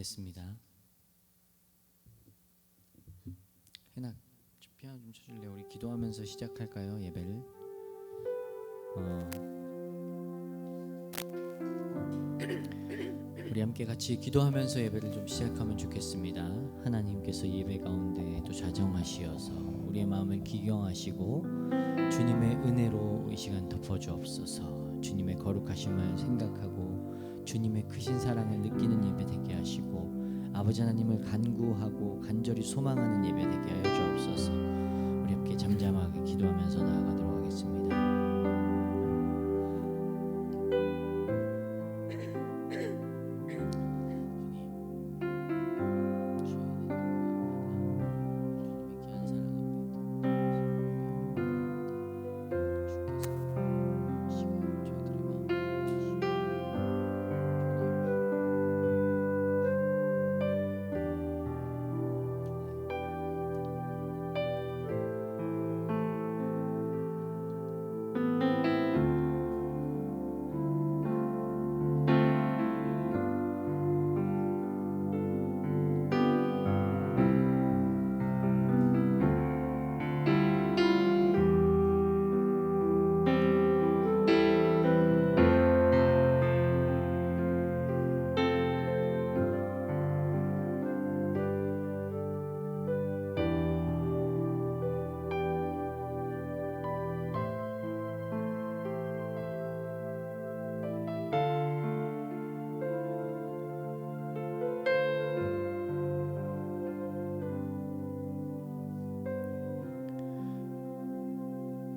됐습니다. 해나 피아노 좀 쳐줄래? 우리 기도하면서 시작할까요? 예배를. 우리 함께 같이 기도하면서 예배를 좀 시작하면 좋겠습니다. 하나님께서 예배 가운데 또 자정하시어서 우리의 마음을 기경하시고 주님의 은혜로 이 시간 덮어주옵소서. 주님의 거룩하심을 생각하고 주님의 크신 사랑을 느끼는 예배 되게 하시고 아버지 하나님을 간구하고 간절히 소망하는 예배 되게 하여 주옵소서. 우리 함께 잠잠하게 기도하면서 나아가도록 하겠습니다.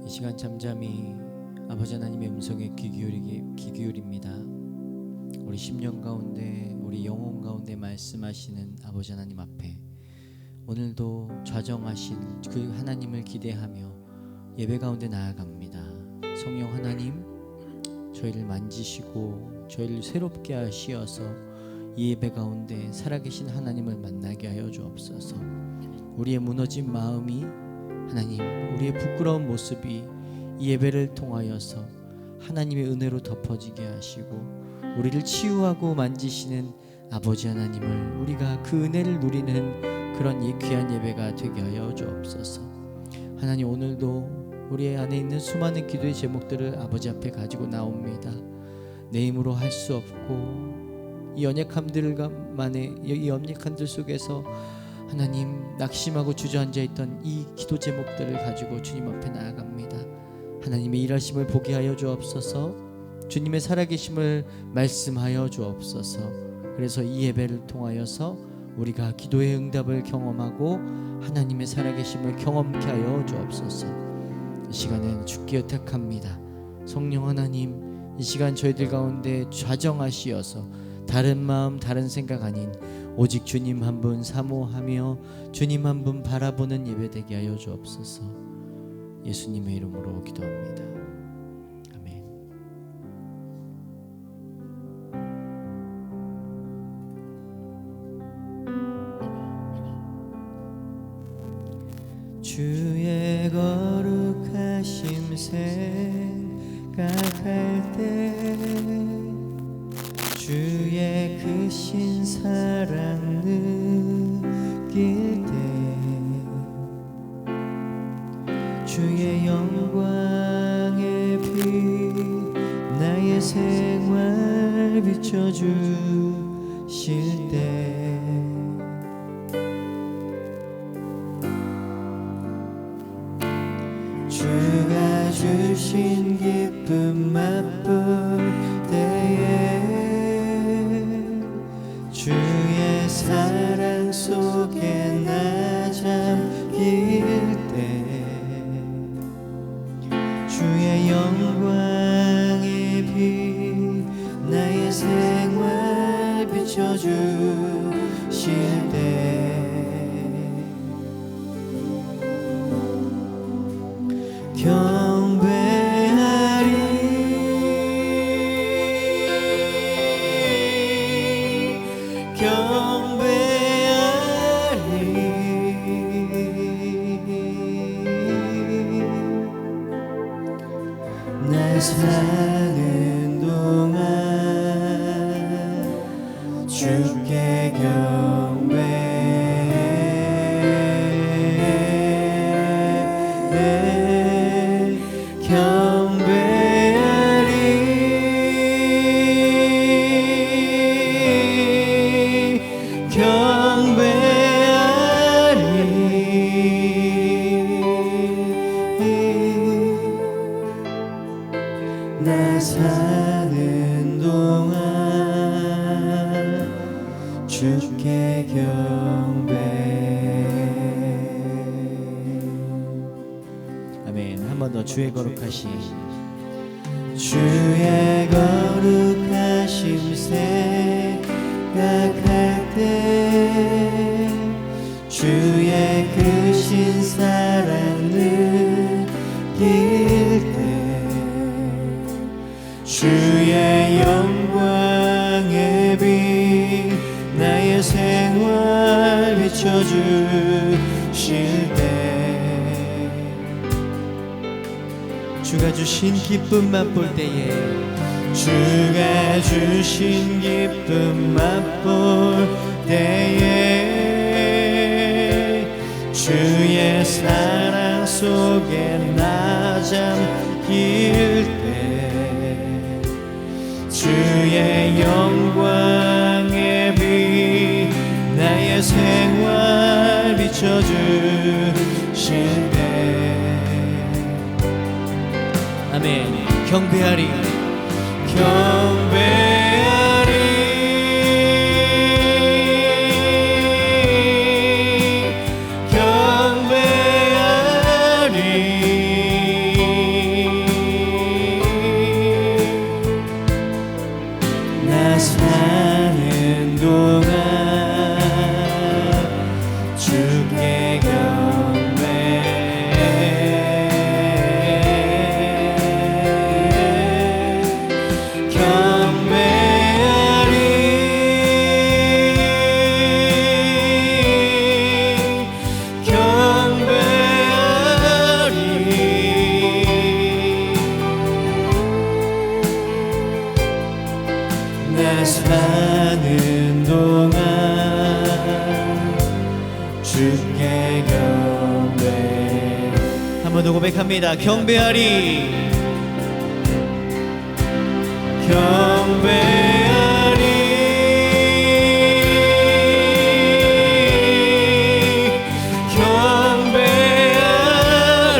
이 시간 잠잠히 아버지 하나님의 음성에 귀 기울입니다. 우리 심령 가운데 우리 영혼 가운데 말씀하시는 아버지 하나님 앞에 오늘도 좌정하신 그 하나님을 기대하며 예배 가운데 나아갑니다. 성령 하나님, 저희를 만지시고 저희를 새롭게 하시어서 이 예배 가운데 살아계신 하나님을 만나게 하여 주옵소서. 우리의 무너진 마음이 하나님, 우리의 부끄러운 모습이 이 예배를 통하여서 하나님의 은혜로 덮어지게 하시고 우리를 치유하고 만지시는 아버지 하나님을 우리가 그 은혜를 누리는 그런 귀한 예배가 되게 하여 주옵소서. 하나님, 오늘도 우리 안에 있는 수많은 기도의 제목들을 아버지 앞에 가지고 나옵니다. 내 힘으로 할 수 없고 이 연약함들 속에서 하나님, 낙심하고 주저앉아 있던 이 기도 제목들을 가지고 주님 앞에 나아갑니다. 하나님의 일하심을 보게 하여 주옵소서. 주님의 살아계심을 말씀하여 주옵소서. 그래서 이 예배를 통하여서 우리가 기도의 응답을 경험하고 하나님의 살아계심을 경험케 하여 주옵소서. 이 시간엔 주께 의탁합니다. 성령 하나님, 이 시간 저희들 가운데 좌정하시어서 다른 마음 다른 생각 아닌 오직 주님 한 분 사모하며 주님 한 분 바라보는 예배 되게 하여 주옵소서. 예수님의 이름으로 기도합니다. 아멘. 주의 거룩하심 생각할 때 주의 크신 사랑 느낄 때 주의 영광의 빛 나의 생활 비춰주실 때 주가 주신 기쁨 맛볼 때에 주의 사랑 속에 나 잠길 때 주의 영광의 빛 나의 생활 비춰주실 때 날 사는 동안 주께 주께 경배. 아멘. 한 번 더 주의 거룩하심, 주의 거룩하심 생각할 때, 주의 크신 사랑 느낄 때, 주의 영광의 빛 나의 생활 비춰주실 때, 주가 주신 기쁨 맛볼 때에, 주가 주신 기쁨 맛볼 때에, 주의 사랑 속에 나 잠길 때, 주의 영광의 빛 나의 생활 비춰주실 때, 아멘. 경배하리, 경배하리, 경배하리. 나 사는 동안 주께 나 사는 동안 주께 경배. 한 번 더 고백합니다. 경배하리, 경배하리,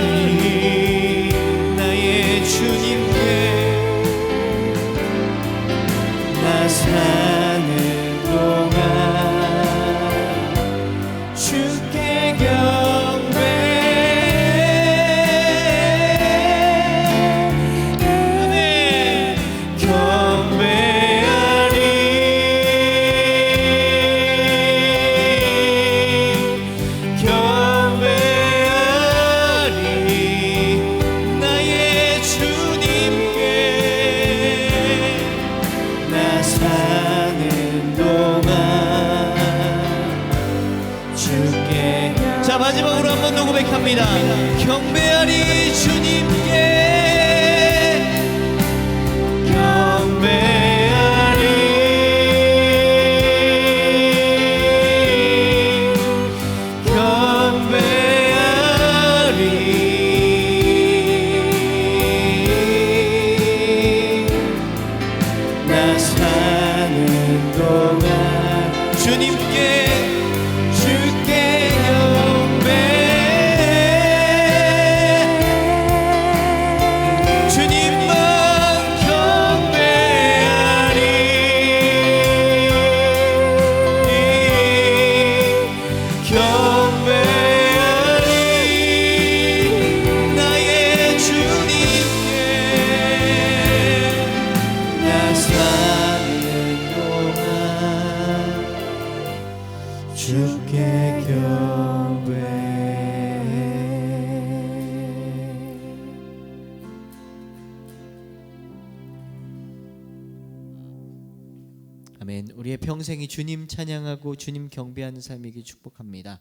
경배하리. 나의 주님께 나 사는 동안 주께 경배. 아멘. 경배하리, 경배하리. 나의 주님께 나 사는 동안 주께. 자, 마지막으로 한 번 더 고백합니다. 경배하리, 주님께 경배하리, 경배하리. 나 사는 동안 주님께, 주께 경배. 주님만 경배하리, 경배하리. 나의 주님께 나 사는 동안 주께 경배. 아멘. 우리의 평생이 주님 찬양하고 주님 경배하는 삶이길 축복합니다.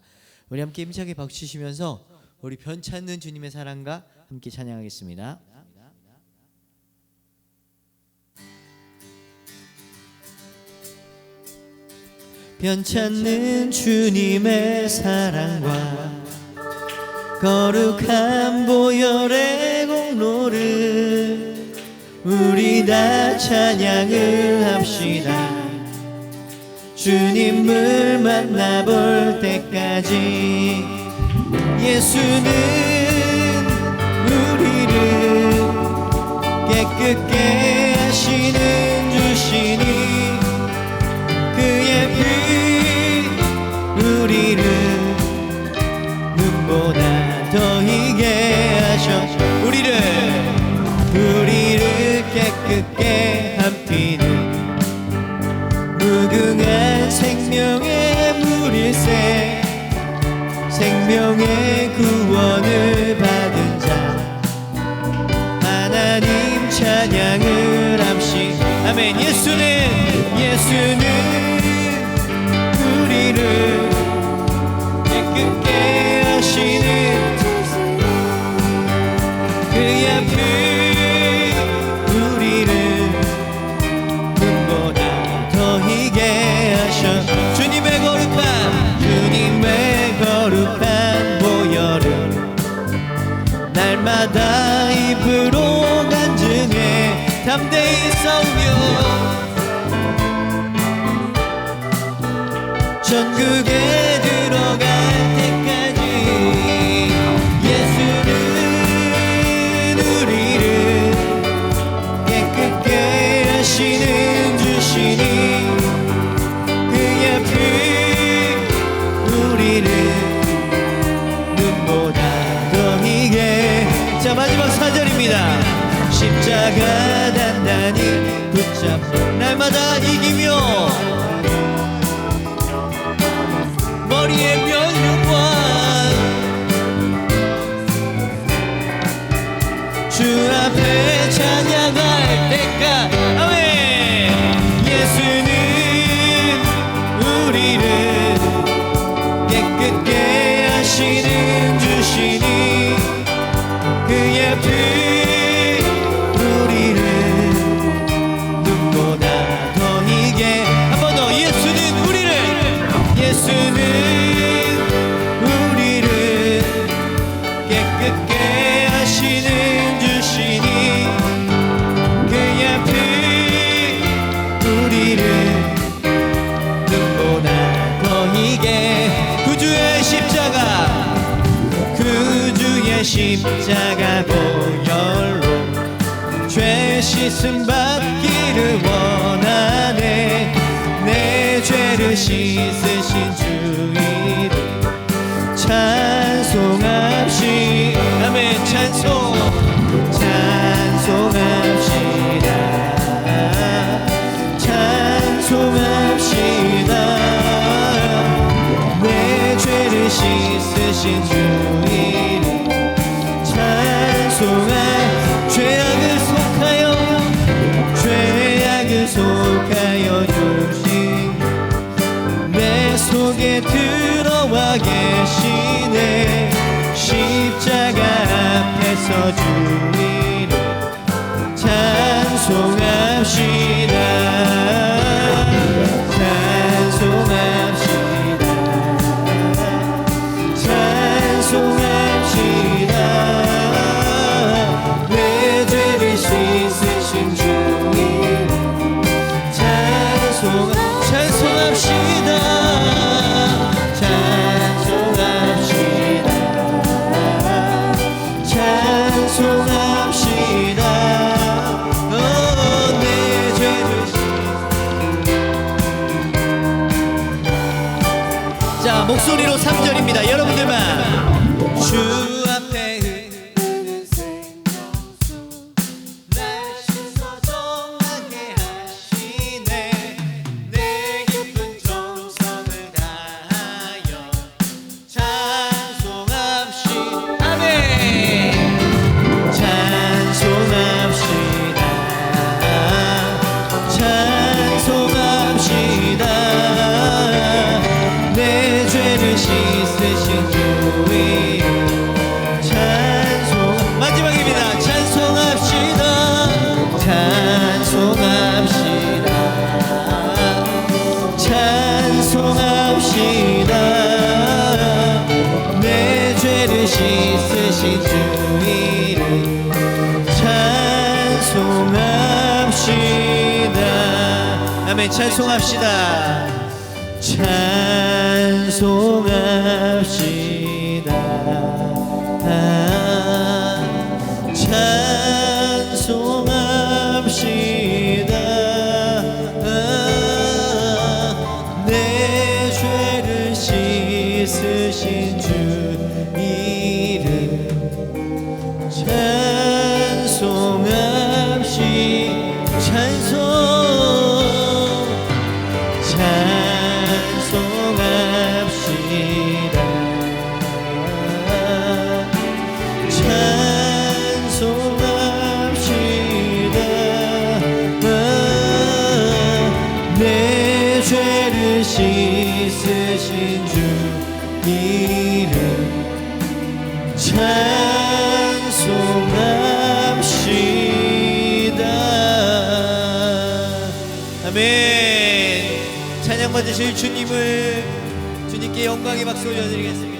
우리 함께 힘차게 박수 치시면서 우리 변찮는 주님의 사랑과 함께 찬양하겠습니다. 변찮는 주님의 사랑과 거룩한 보혈의 공로를 우리 다 찬양을 합시다. 주님을 만나볼 때까지 예수는 우리를 깨끗게 하시는 주시니 그의 피 누릴세 생명의 구원을 받은 자 하나님 찬양을 함시 아멘. 예수는 우리를 깨끗게 하시는 그 앞을 우리를 눈보다 더 희게 하셔 주님의 거룩한 보혈을 날마다 입으로 간증해 담대히 싸우며 천국에 들어갈 때까지 예수는 우리를 깨끗게 하시는 주시니 그 앞을 우리를 눈보다 더 희게 자 마지막 4절입니다 십자가 단단히 붙잡고 날마다 이기며 머리에 면류관 주 앞에 찬양할 때까지 아멘 예수는 우리를 깨끗게 하시는 주시니 그 앞을 우리를 눈보다 더 희게 한 번 더 예수는 우리를 깨끗게 하시는 주시니 그 앞을 우리를 눈보다 더 희게 구주의 십자가 보혈로 죄 씻음 받기를 원하네 내 죄를 씻으신 주 이름 찬송합시 아멘 찬송합시다 내 죄를 씻으신 주 이름 찬송합 죄악을 속하여 주신 내 속에 들어와 계시네 십자가 앞에서 주 이름 찬송합시다 내 죄를 씻으신 주 이름 찬송합시다 내 죄를 자 목소리로 3절입니다 여러분들만 주 앞에 흐르는 생명수 날 씻어 정하게 하시네 내 깊은 정성을 다하여 찬송합시다 아멘 찬송합시다 내 죄를 씻으신 주 이름 마지막입니다 찬송합시다 내 죄를 씻으신 주 이름 찬송합시다 아멘 찬송합시다 찬송합시다 내 죄를 씻으신 주 이름 찬송합시다 찬송합시다. 아멘. 찬양 받으실 주님을, 주님께 영광의 박수 올려드리겠습니다.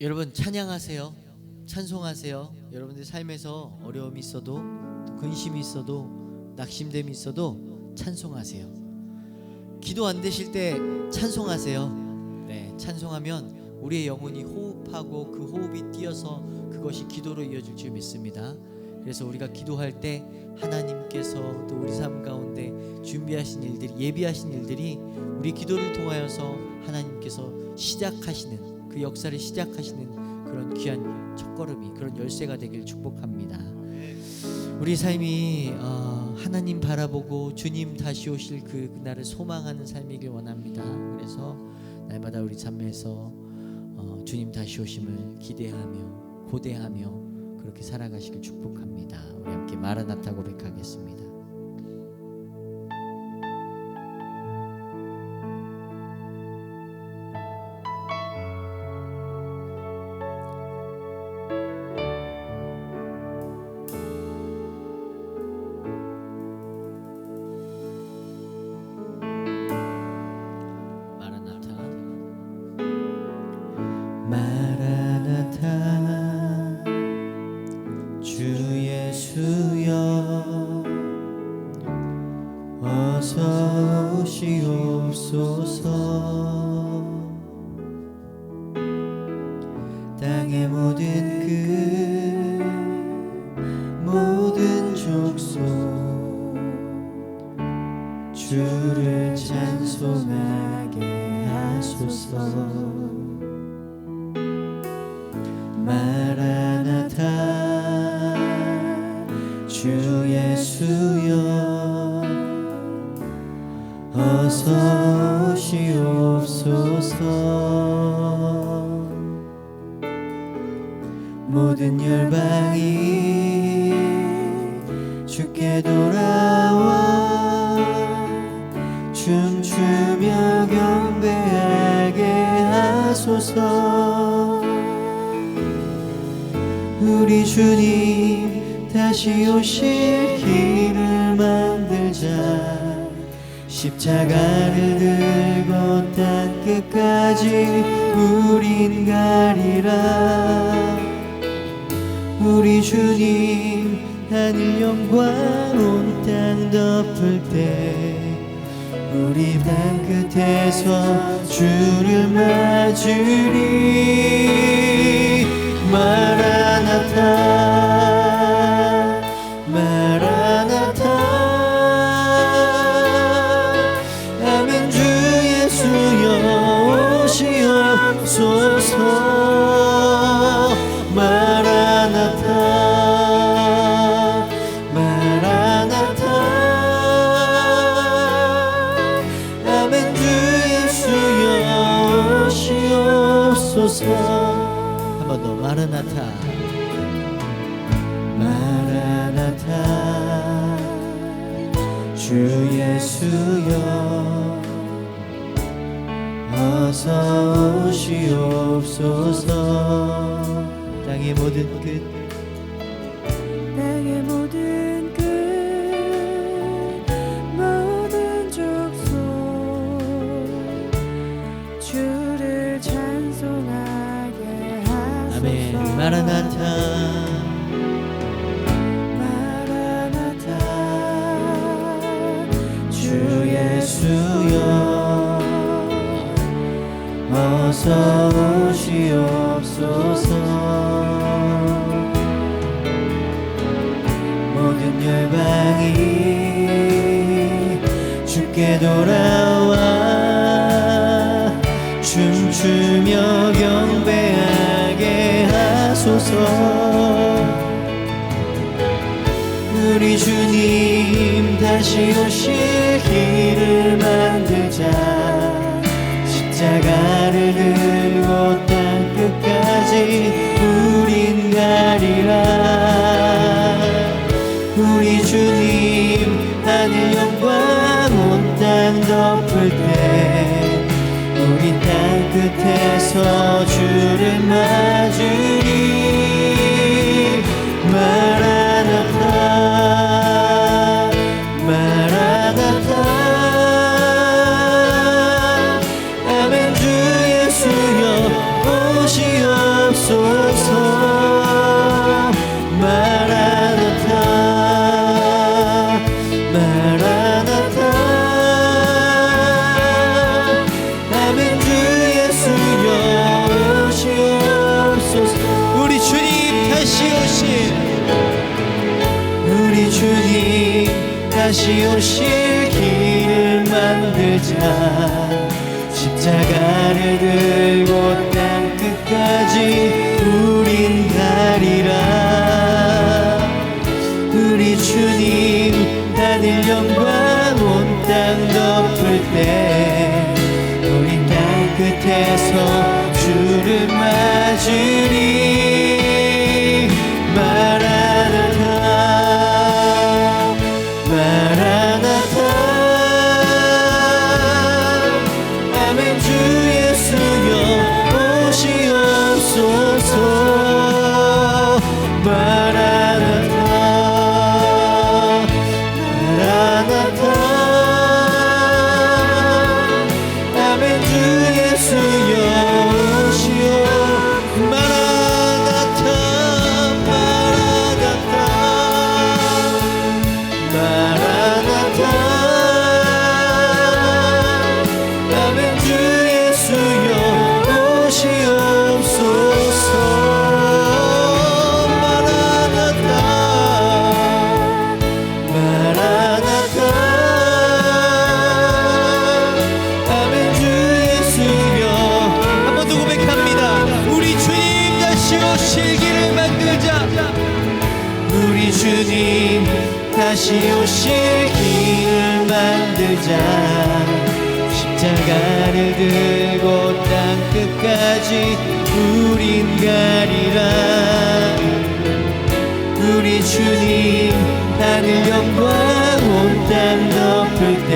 여러분, 찬양하세요. 찬송하세요. 여러분들 삶에서 어려움이 있어도, 근심이 있어도, 낙심됨이 있어도 찬송하세요. 기도 안 되실 때 찬송하세요. 네, 찬송하면 우리의 영혼이 호흡하고 그 호흡이 뛰어서 그것이 기도로 이어질 줄 믿습니다. 그래서 우리가 기도할 때 하나님께서 또 우리 삶 가운데 준비하신 일들이, 예비하신 일들이 우리 기도를 통하여서 하나님께서 시작하시는, 그 역사를 시작하시는 그런 귀한 첫걸음이, 그런 열쇠가 되길 축복합니다. 우리 삶이 하나님 바라보고 주님 다시 오실 그날을 소망하는 삶이길 원합니다. 그래서 날마다 우리 삶에서 주님 다시 오심을 기대하며 고대하며 그렇게 살아가시길 축복합니다. 우리 함께 마라나타 고백하겠습니다. 마라나타 주 예수여 어서 오시옵소서. 땅의 모든 족속 주를 찬송하게 하소서. 마라나타 주 예수여 어서 오시옵소서. 모든 열방이 주께 돌아와 춤추며 경배하게 하소서. 우리 주님 다시 오실 길을 만들자. 십자가를 들고 땅 끝까지 우린 가리라. 우리 주님 하늘 영광 온 땅 덮을 때 우리 땅 끝에서 주를 맞으리. 마라나타 마라나타 아멘. 주 예수여 오시옵소서. 마라나타 마라나타 아멘. 주 예수여 오시옵소서. 한 번 더. 마라나타 마라나타 주 예수여 어서 오시옵소서. 땅의 모든 끝 모든 족속 주를 찬송하게 하소서. 아멘. 마라나타 마라나타 주 예수여 어서 오시옵소서. 모든 열방이 주께 돌아와 춤추며 경배하게 하소서. 우리 주님 다시 오실 길을 만들자. 십자가를 들고 땅 끝까지 우린 가리라. 우리 주님 하늘 영광 온 땅 덮을 때 우리 땅 끝에서 주를 맞으리. 마라나타 마라나타 아멘. 주 예수여 오시옵소서. 마라나타 마라나타 아멘. 주 예수여 오시옵소서. 우리 주님 다시 오실 우리 주님 다시 오실 길을 만들자. 십자가를 들고 땅 끝까지 우린 가리라. 우리 주님 하늘 영광 온 땅 덮을 때 우리 땅 끝에서 주를 맞으리. 마라나타 마라나타 아멘. 주 예수여 오시옵소서. 마라나타 마라나타 아멘. 주 예수여 오시옵소서. 마라나타 마라나타 마라나타 아멘. 주 예수여 오시옵소서. 마라나타 마라나타 아멘. 주 예수여. 한 번 더 고백합니다. 우리 주님 다시 오실 길을 만들자. 우리 주님 다시 오실 길을 만들자. 십자가를 들고 땅 끝까지 우린 가리라. 우리 주님 하늘 영광 온 땅 덮을 때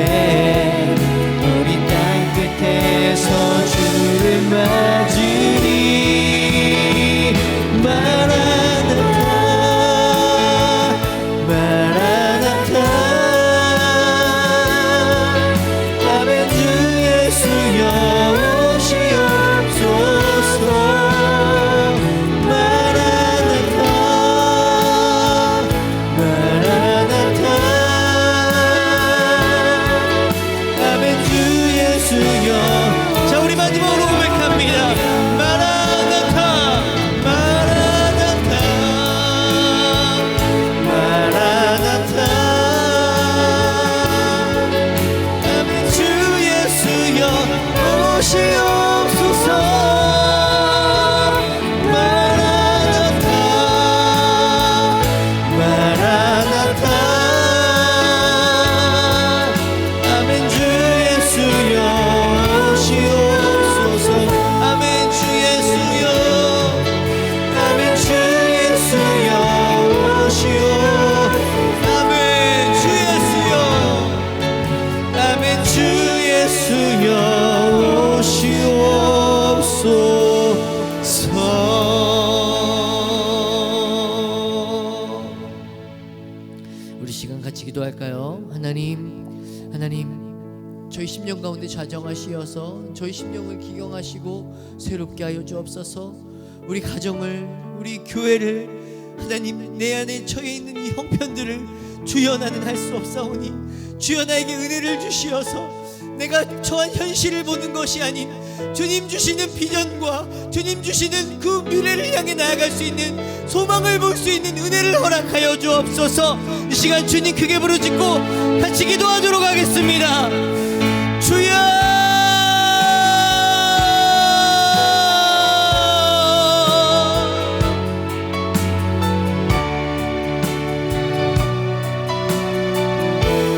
우리 땅 끝에서 주를 맞으리. 마라나타 마라나타 아멘. 주 예수여 오시옵소서. 마라나타 마라나타 아멘. 주 예수여. 자, 우리 마지막으로 고백합니다. 마라나타 마라나타 마라나타 아멘. 주 예수여 오시옵소서. 마라나타 마라나타 아멘. 주 예수여 오시옵소서. 아멘. 주 예수여 아멘. 주 예수여 오시오. 아멘. 주 예수여 아멘. 주 예수여 오시옵소서. 우리 시간 같이 기도할까요? 하나님 저희 심령 가운데 좌정하시어서 저희 심령을 기경하시고 새롭게 하여 주옵소서. 우리 가정을 우리 교회를 하나님 내 안에 처해 있는 이 형편들을 주여 나는 할 수 없사오니 주여 나에게 은혜를 주시어서 내가 처한 현실을 보는 것이 아닌 주님 주시는 비전과 주님 주시는 그 미래를 향해 나아갈 수 있는 소망을 볼 수 있는 은혜를 허락하여 주옵소서. 이 시간 주님 크게 부르짖고 같이 기도하도록 하겠습니다. 주여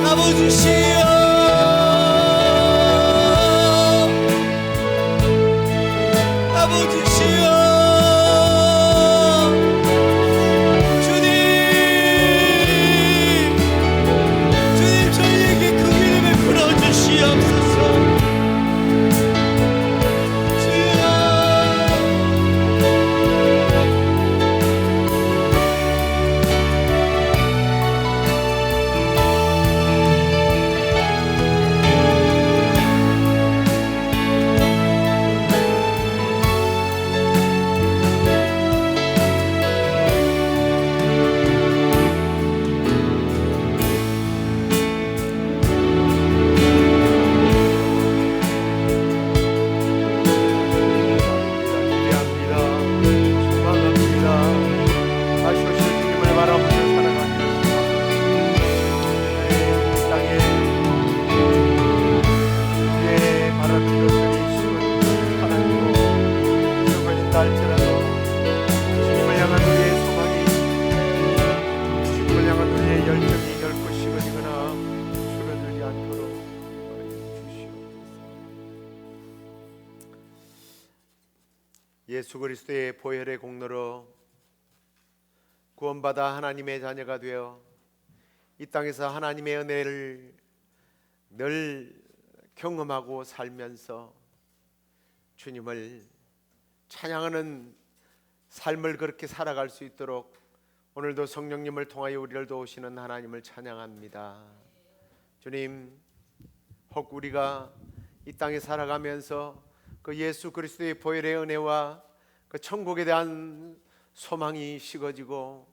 아버지시여 아버지시여 주님 저희에게 그 은혜를 베풀어 주시옵소서. 예수 그리스도의 보혈의 공로로 구원받아 하나님의 자녀가 되어 이 땅에서 하나님의 은혜를 늘 경험하고 살면서 주님을 찬양하는 삶을 그렇게 살아갈 수 있도록 오늘도 성령님을 통하여 우리를 도우시는 하나님을 찬양합니다. 주님, 혹 우리가 이 땅에 살아가면서 그 예수 그리스도의 보혈의 은혜와 그 천국에 대한 소망이 식어지고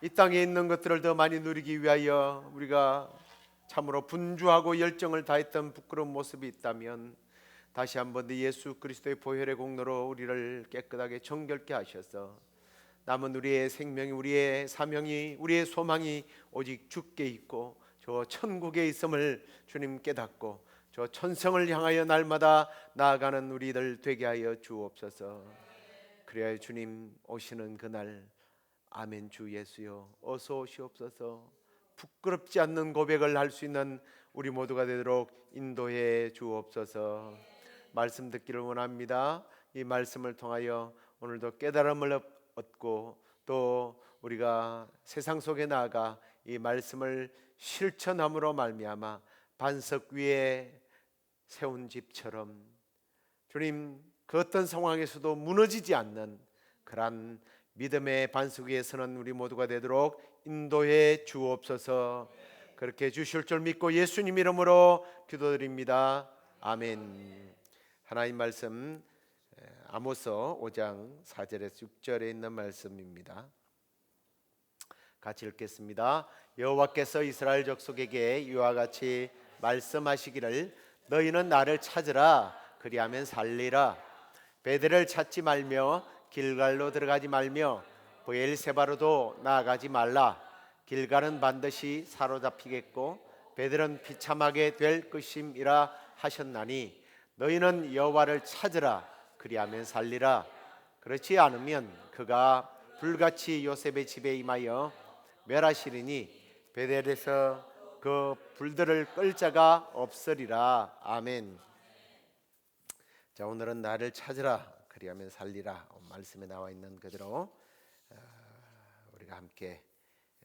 이 땅에 있는 것들을 더 많이 누리기 위하여 우리가 참으로 분주하고 열정을 다했던 부끄러운 모습이 있다면 다시 한번 예수 그리스도의 보혈의 공로로 우리를 깨끗하게 정결케 하셔서 남은 우리의 생명이, 우리의 사명이, 우리의 소망이 오직 주께 있고 저 천국에 있음을 주님 깨닫고 저 천성을 향하여 날마다 나아가는 우리들 되게 하여 주옵소서. 그래야 주님 오시는 그날 아멘 주 예수여 어서 오시옵소서. 부끄럽지 않는 고백을 할 수 있는 우리 모두가 되도록 인도해 주옵소서. 말씀 듣기를 원합니다. 이 말씀을 통하여 오늘도 깨달음을 얻고 또 우리가 세상 속에 나아가 이 말씀을 실천함으로 말미암아 반석 위에 세운 집처럼 주님 그 어떤 상황에서도 무너지지 않는 그러한 믿음의 반석 위에 서는 우리 모두가 되도록 인도해 주옵소서. 그렇게 주실 줄 믿고 예수님 이름으로 기도드립니다. 아멘. 하나님 말씀 아모스 5장 4절에서 6절에 있는 말씀입니다. 같이 읽겠습니다. 여호와께서 이스라엘 족속에게 이와 같이 말씀하시기를 너희는 나를 찾으라 그리하면 살리라. 베델을 찾지 말며 길갈로 들어가지 말며 브엘세바로도 나아가지 말라. 길갈은 반드시 사로잡히겠고 베델은 비참하게 될 것임이라 하셨나니 너희는 여호와를 찾으라 그리하면 살리라. 그렇지 않으면 그가 불같이 요셉의 집에 임하여 멸하시리니 베델에서 그 불들을 끌 자가 없으리라. 아멘. 자, 오늘은 나를 찾으라 그리하면 살리라 말씀에 나와 있는 그대로 우리가 함께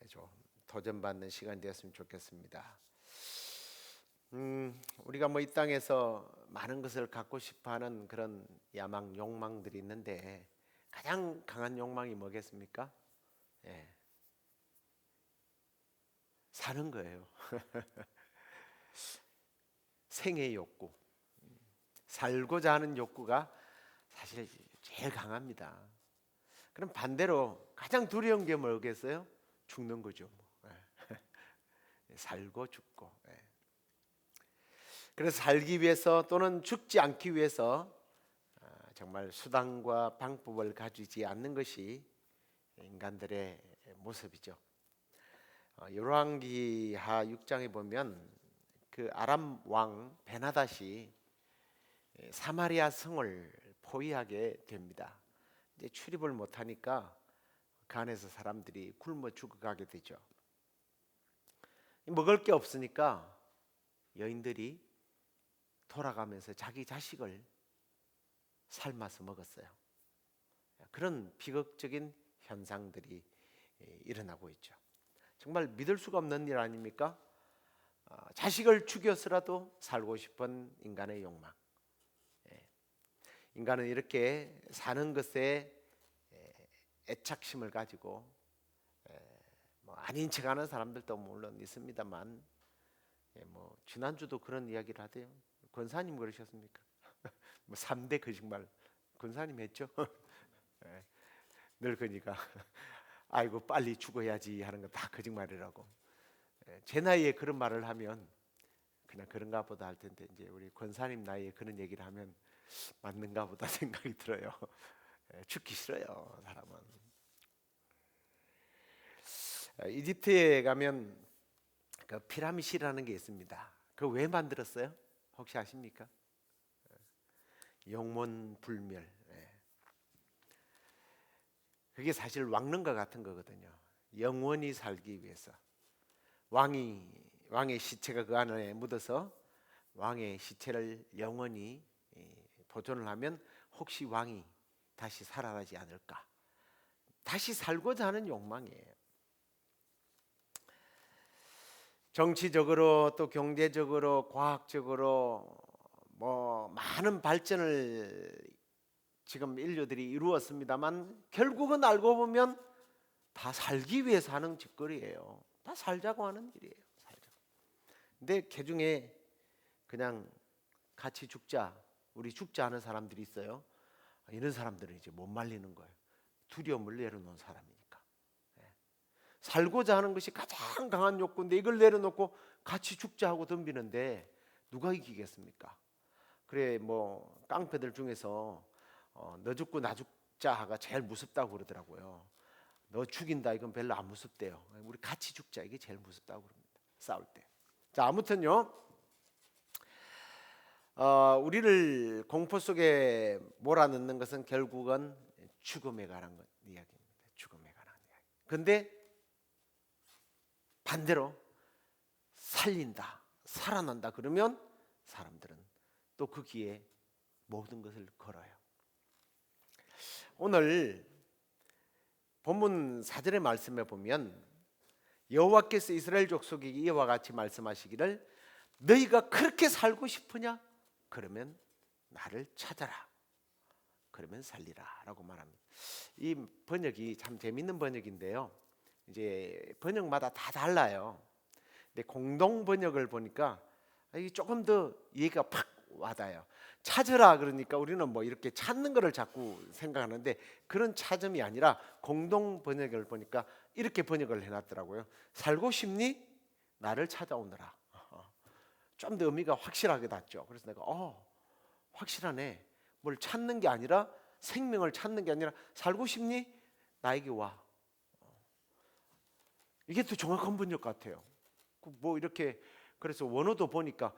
좀 도전받는 시간이 되었으면 좋겠습니다. 우리가 이 땅에서 많은 것을 갖고 싶어하는 그런 야망, 욕망들이 있는데 가장 강한 욕망이 뭐겠습니까? 예. 사는 거예요. 생의 욕구, 살고자 하는 욕구가 사실 제일 강합니다. 그럼 반대로 가장 두려운 게 뭐겠어요? 죽는 거죠. 살고 죽고. 그래서 살기 위해서 또는 죽지 않기 위해서 정말 수단과 방법을 가지지 않는 것이 인간들의 모습이죠. 열왕기하 6장에 보면 그 아람 왕 베나닷이 사마리아 성을 포위하게 됩니다. 이제 출입을 못하니까 그 안에서 사람들이 굶어 죽어가게 되죠. 먹을 게 없으니까 여인들이 돌아가면서 자기 자식을 삶아서 먹었어요. 그런 비극적인 현상들이 일어나고 있죠. 정말 믿을 수가 없는 일 아닙니까? 자식을 죽여서라도 살고 싶은 인간의 욕망. 인간은 이렇게 사는 것에 애착심을 가지고 아닌 척하는 사람들도 물론 있습니다만 지난주도 그런 이야기를 하대요. 권사님 그러셨습니까? 3대 거짓말 권사님 했죠? 늙으니까 아이고 빨리 죽어야지 하는 거 다 거짓말이라고. 제 나이에 그런 말을 하면 그냥 그런가 보다 할 텐데 이제 우리 권사님 나이에 그런 얘기를 하면 맞는가 보다 생각이 들어요. 죽기 싫어요 사람은. 이집트에 가면 그 피라미드라는 게 있습니다. 그거 왜 만들었어요? 혹시 아십니까? 영몬불멸. 그게 사실 왕릉과 같은 거거든요. 영원히 살기 위해서 왕의 시체가 그 안에 묻어서 왕의 시체를 영원히 보존을 하면 혹시 왕이 다시 살아나지 않을까? 다시 살고자 하는 욕망이에요. 정치적으로 또 경제적으로 과학적으로 뭐 많은 발전을 지금 인류들이 이루었습니다만 결국은 알고 보면 다 살기 위해서 하는 짓거리예요. 다 살자고 하는 일이에요. 살자고. 근데 그중에 그냥 같이 죽자, 우리 죽자 하는 사람들이 있어요. 이런 사람들은 이제 못 말리는 거예요. 두려움을 내려놓은 사람이니까. 살고자 하는 것이 가장 강한 욕구인데 이걸 내려놓고 같이 죽자 하고 덤비는데 누가 이기겠습니까? 그래 뭐 깡패들 중에서 너 죽고 나 죽자가 제일 무섭다고 그러더라고요. 너 죽인다 이건 별로 안 무섭대요. 우리 같이 죽자 이게 제일 무섭다고 그럽니다. 싸울 때. 자 아무튼요. 우리를 공포 속에 몰아넣는 것은 결국은 죽음에 관한 이야기입니다. 죽음에 관한 이야기. 그런데 반대로 살린다, 살아난다 그러면 사람들은 또 그 기에 모든 것을 걸어요. 오늘 본문 4절의 말씀에 보면 여호와께서 이스라엘 족속에게 이와 같이 말씀하시기를 너희가 그렇게 살고 싶으냐? 그러면 나를 찾아라. 그러면 살리라 라고 말합니다. 이 번역이 참 재밌는 번역인데요. 이제 번역마다 다 달라요. 근데 공동 번역을 보니까 이게 조금 더 이해가 팍 와닿아요. 찾으라 그러니까 우리는 뭐 이렇게 찾는 거를 자꾸 생각하는데 그런 찾음이 아니라 공동 번역을 보니까 이렇게 번역을 해놨더라고요. 살고 싶니? 나를 찾아오너라. 좀 더 의미가 확실하게 닿죠. 그래서 내가 확실하네. 뭘 찾는 게 아니라 생명을 찾는 게 아니라 살고 싶니? 나에게 와. 이게 더 정확한 번역 같아요. 뭐 이렇게 그래서 원어도 보니까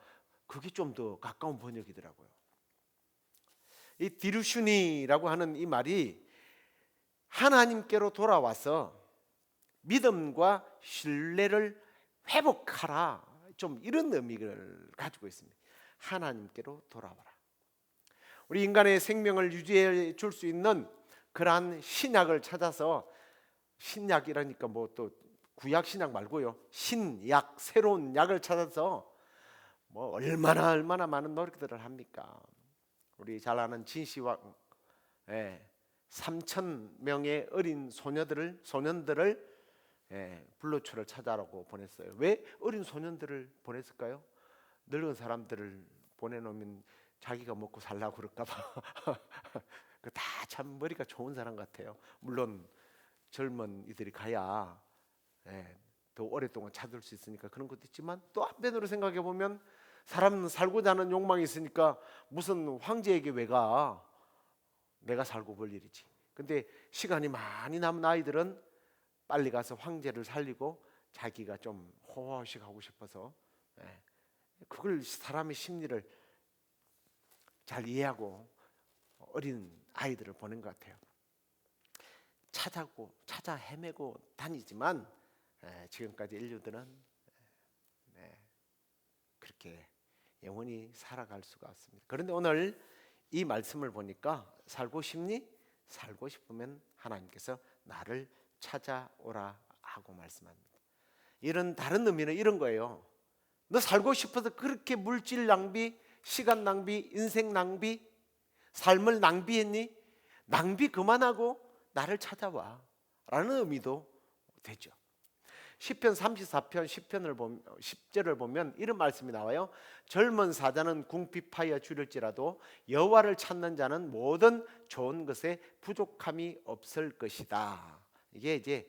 그게 좀 더 가까운 번역이더라고요. 이 디루슈니라고 하는 이 말이 하나님께로 돌아와서 믿음과 신뢰를 회복하라. 좀 이런 의미를 가지고 있습니다. 하나님께로 돌아와라. 우리 인간의 생명을 유지해 줄 수 있는 그러한 신약을 찾아서 신약이라니까 뭐 또 구약 신약 말고요. 신약 새로운 약을 찾아서 뭐 얼마나 많은 노력들을 합니까? 우리 잘 아는 진시황 3,000명의 어린 소년들을 불로초를 찾아라고 보냈어요. 왜 어린 소년들을 보냈을까요? 늙은 사람들을 보내놓으면 자기가 먹고 살라고 그럴까 봐. 그 다 참 머리가 좋은 사람 같아요. 물론 젊은 이들이 가야 더 오랫동안 찾을 수 있으니까 그런 것도 있지만 또 한편으로 생각해 보면 사람은 살고자 하는 욕망이 있으니까 무슨 황제에게 왜 가? 내가 살고 볼 일이지. 근데 시간이 많이 남은 아이들은 빨리 가서 황제를 살리고 자기가 좀 호호식하고 싶어서 그걸 사람의 심리를 잘 이해하고 어린 아이들을 보낸 것 같아요. 찾아 헤매고 다니지만 지금까지 인류들은 그렇게 영원히 살아갈 수가 없습니다. 그런데 오늘 이 말씀을 보니까 살고 싶니? 살고 싶으면 하나님께서 나를 찾아오라 하고 말씀합니다. 이런 다른 의미는 이런 거예요. 너 살고 싶어서 그렇게 물질 낭비, 시간 낭비, 인생 낭비, 삶을 낭비했니? 낭비 그만하고 나를 찾아와 라는 의미도 되죠. 시편 34편 10절을 보면 이런 말씀이 나와요. 젊은 사자는 궁핍하여 줄일지라도 여호와를 찾는 자는 모든 좋은 것에 부족함이 없을 것이다. 이게 이제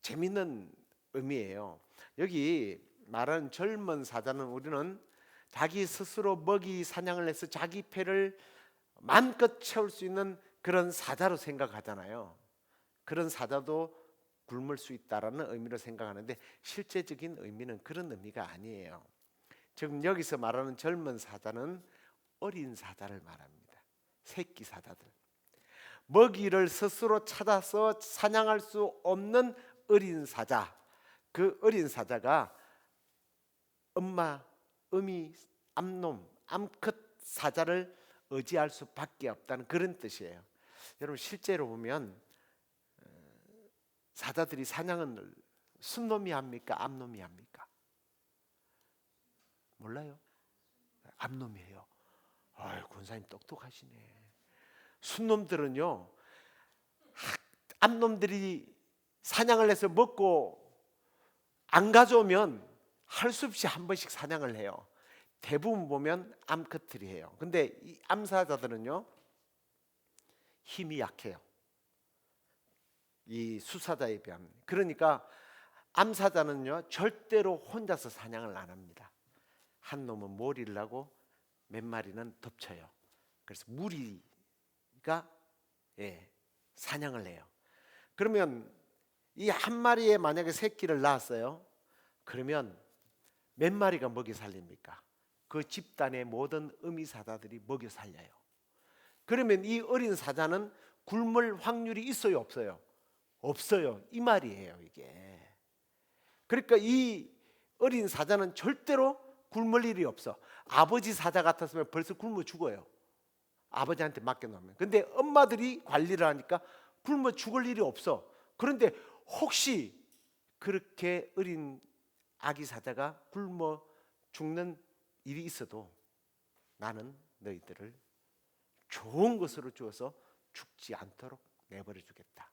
재밌는 의미예요. 여기 말하는 젊은 사자는 우리는 자기 스스로 먹이 사냥을 해서 자기 배를 마음껏 채울 수 있는 그런 사자로 생각하잖아요. 그런 사자도 굶을 수 있다라는 의미로 생각하는데 실제적인 의미는 그런 의미가 아니에요. 지금 여기서 말하는 젊은 사자는 어린 사자를 말합니다. 새끼 사자들. 먹이를 스스로 찾아서 사냥할 수 없는 어린 사자. 그 어린 사자가 엄마, 어미, 암놈, 암컷 사자를 의지할 수밖에 없다는 그런 뜻이에요. 여러분 실제로 보면 사자들이 사냥은 순놈이 합니까? 암놈이 합니까? 몰라요? 암놈이에요. 아유, 권사님 똑똑하시네. 순놈들은요, 암놈들이 사냥을 해서 먹고 안 가져오면 할 수 없이 한 번씩 사냥을 해요. 대부분 보면 암컷들이 해요. 근데 이 암사자들은요, 힘이 약해요. 이 수사자에 비하면. 그러니까 암사자는요, 절대로 혼자서 사냥을 안 합니다. 한 놈은 몰이를 하고 몇 마리는 덮쳐요. 그래서 무리가 사냥을 해요. 그러면 이 한 마리에 만약에 새끼를 낳았어요. 그러면 몇 마리가 먹여 살립니까? 그 집단의 모든 어미사자들이 먹여 살려요. 그러면 이 어린 사자는 굶을 확률이 있어요, 없어요? 없어요. 이 말이에요, 이게. 그러니까 이 어린 사자는 절대로 굶을 일이 없어. 아버지 사자 같았으면 벌써 굶어 죽어요. 아버지한테 맡겨놓으면. 근데 엄마들이 관리를 하니까 굶어 죽을 일이 없어. 그런데 혹시 그렇게 어린 아기 사자가 굶어 죽는 일이 있어도 나는 너희들을 좋은 것으로 주어서 죽지 않도록 내버려 주겠다.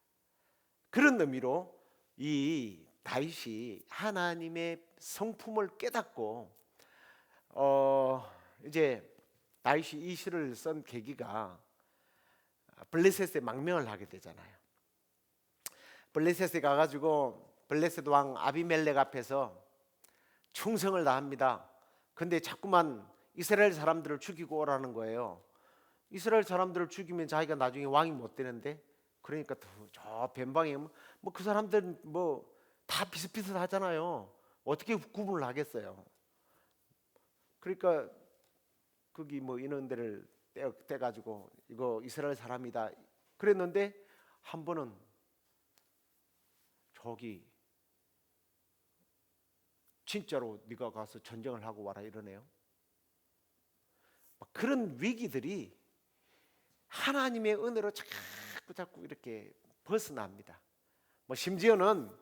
그런 의미로 이 다윗이 하나님의 성품을 깨닫고 이제 다윗이 이 시를 쓴 계기가 블레셋에 망명을 하게 되잖아요. 블레셋에 가가지고 블레셋 왕 아비멜렉 앞에서 충성을 다합니다. 근데 자꾸만 이스라엘 사람들을 죽이고 오라는 거예요. 이스라엘 사람들을 죽이면 자기가 나중에 왕이 못 되는데, 그러니까 저 변방에 뭐 그 사람들 뭐 다 비슷비슷하잖아요. 어떻게 구분을 하겠어요? 그러니까 거기 뭐 인원들을 떼가지고 이거 이스라엘 사람이다 그랬는데, 한 번은 저기 진짜로 네가 가서 전쟁을 하고 와라 이러네요. 막 그런 위기들이 하나님의 은혜로 자꾸 이렇게 벗어납니다. 뭐 심지어는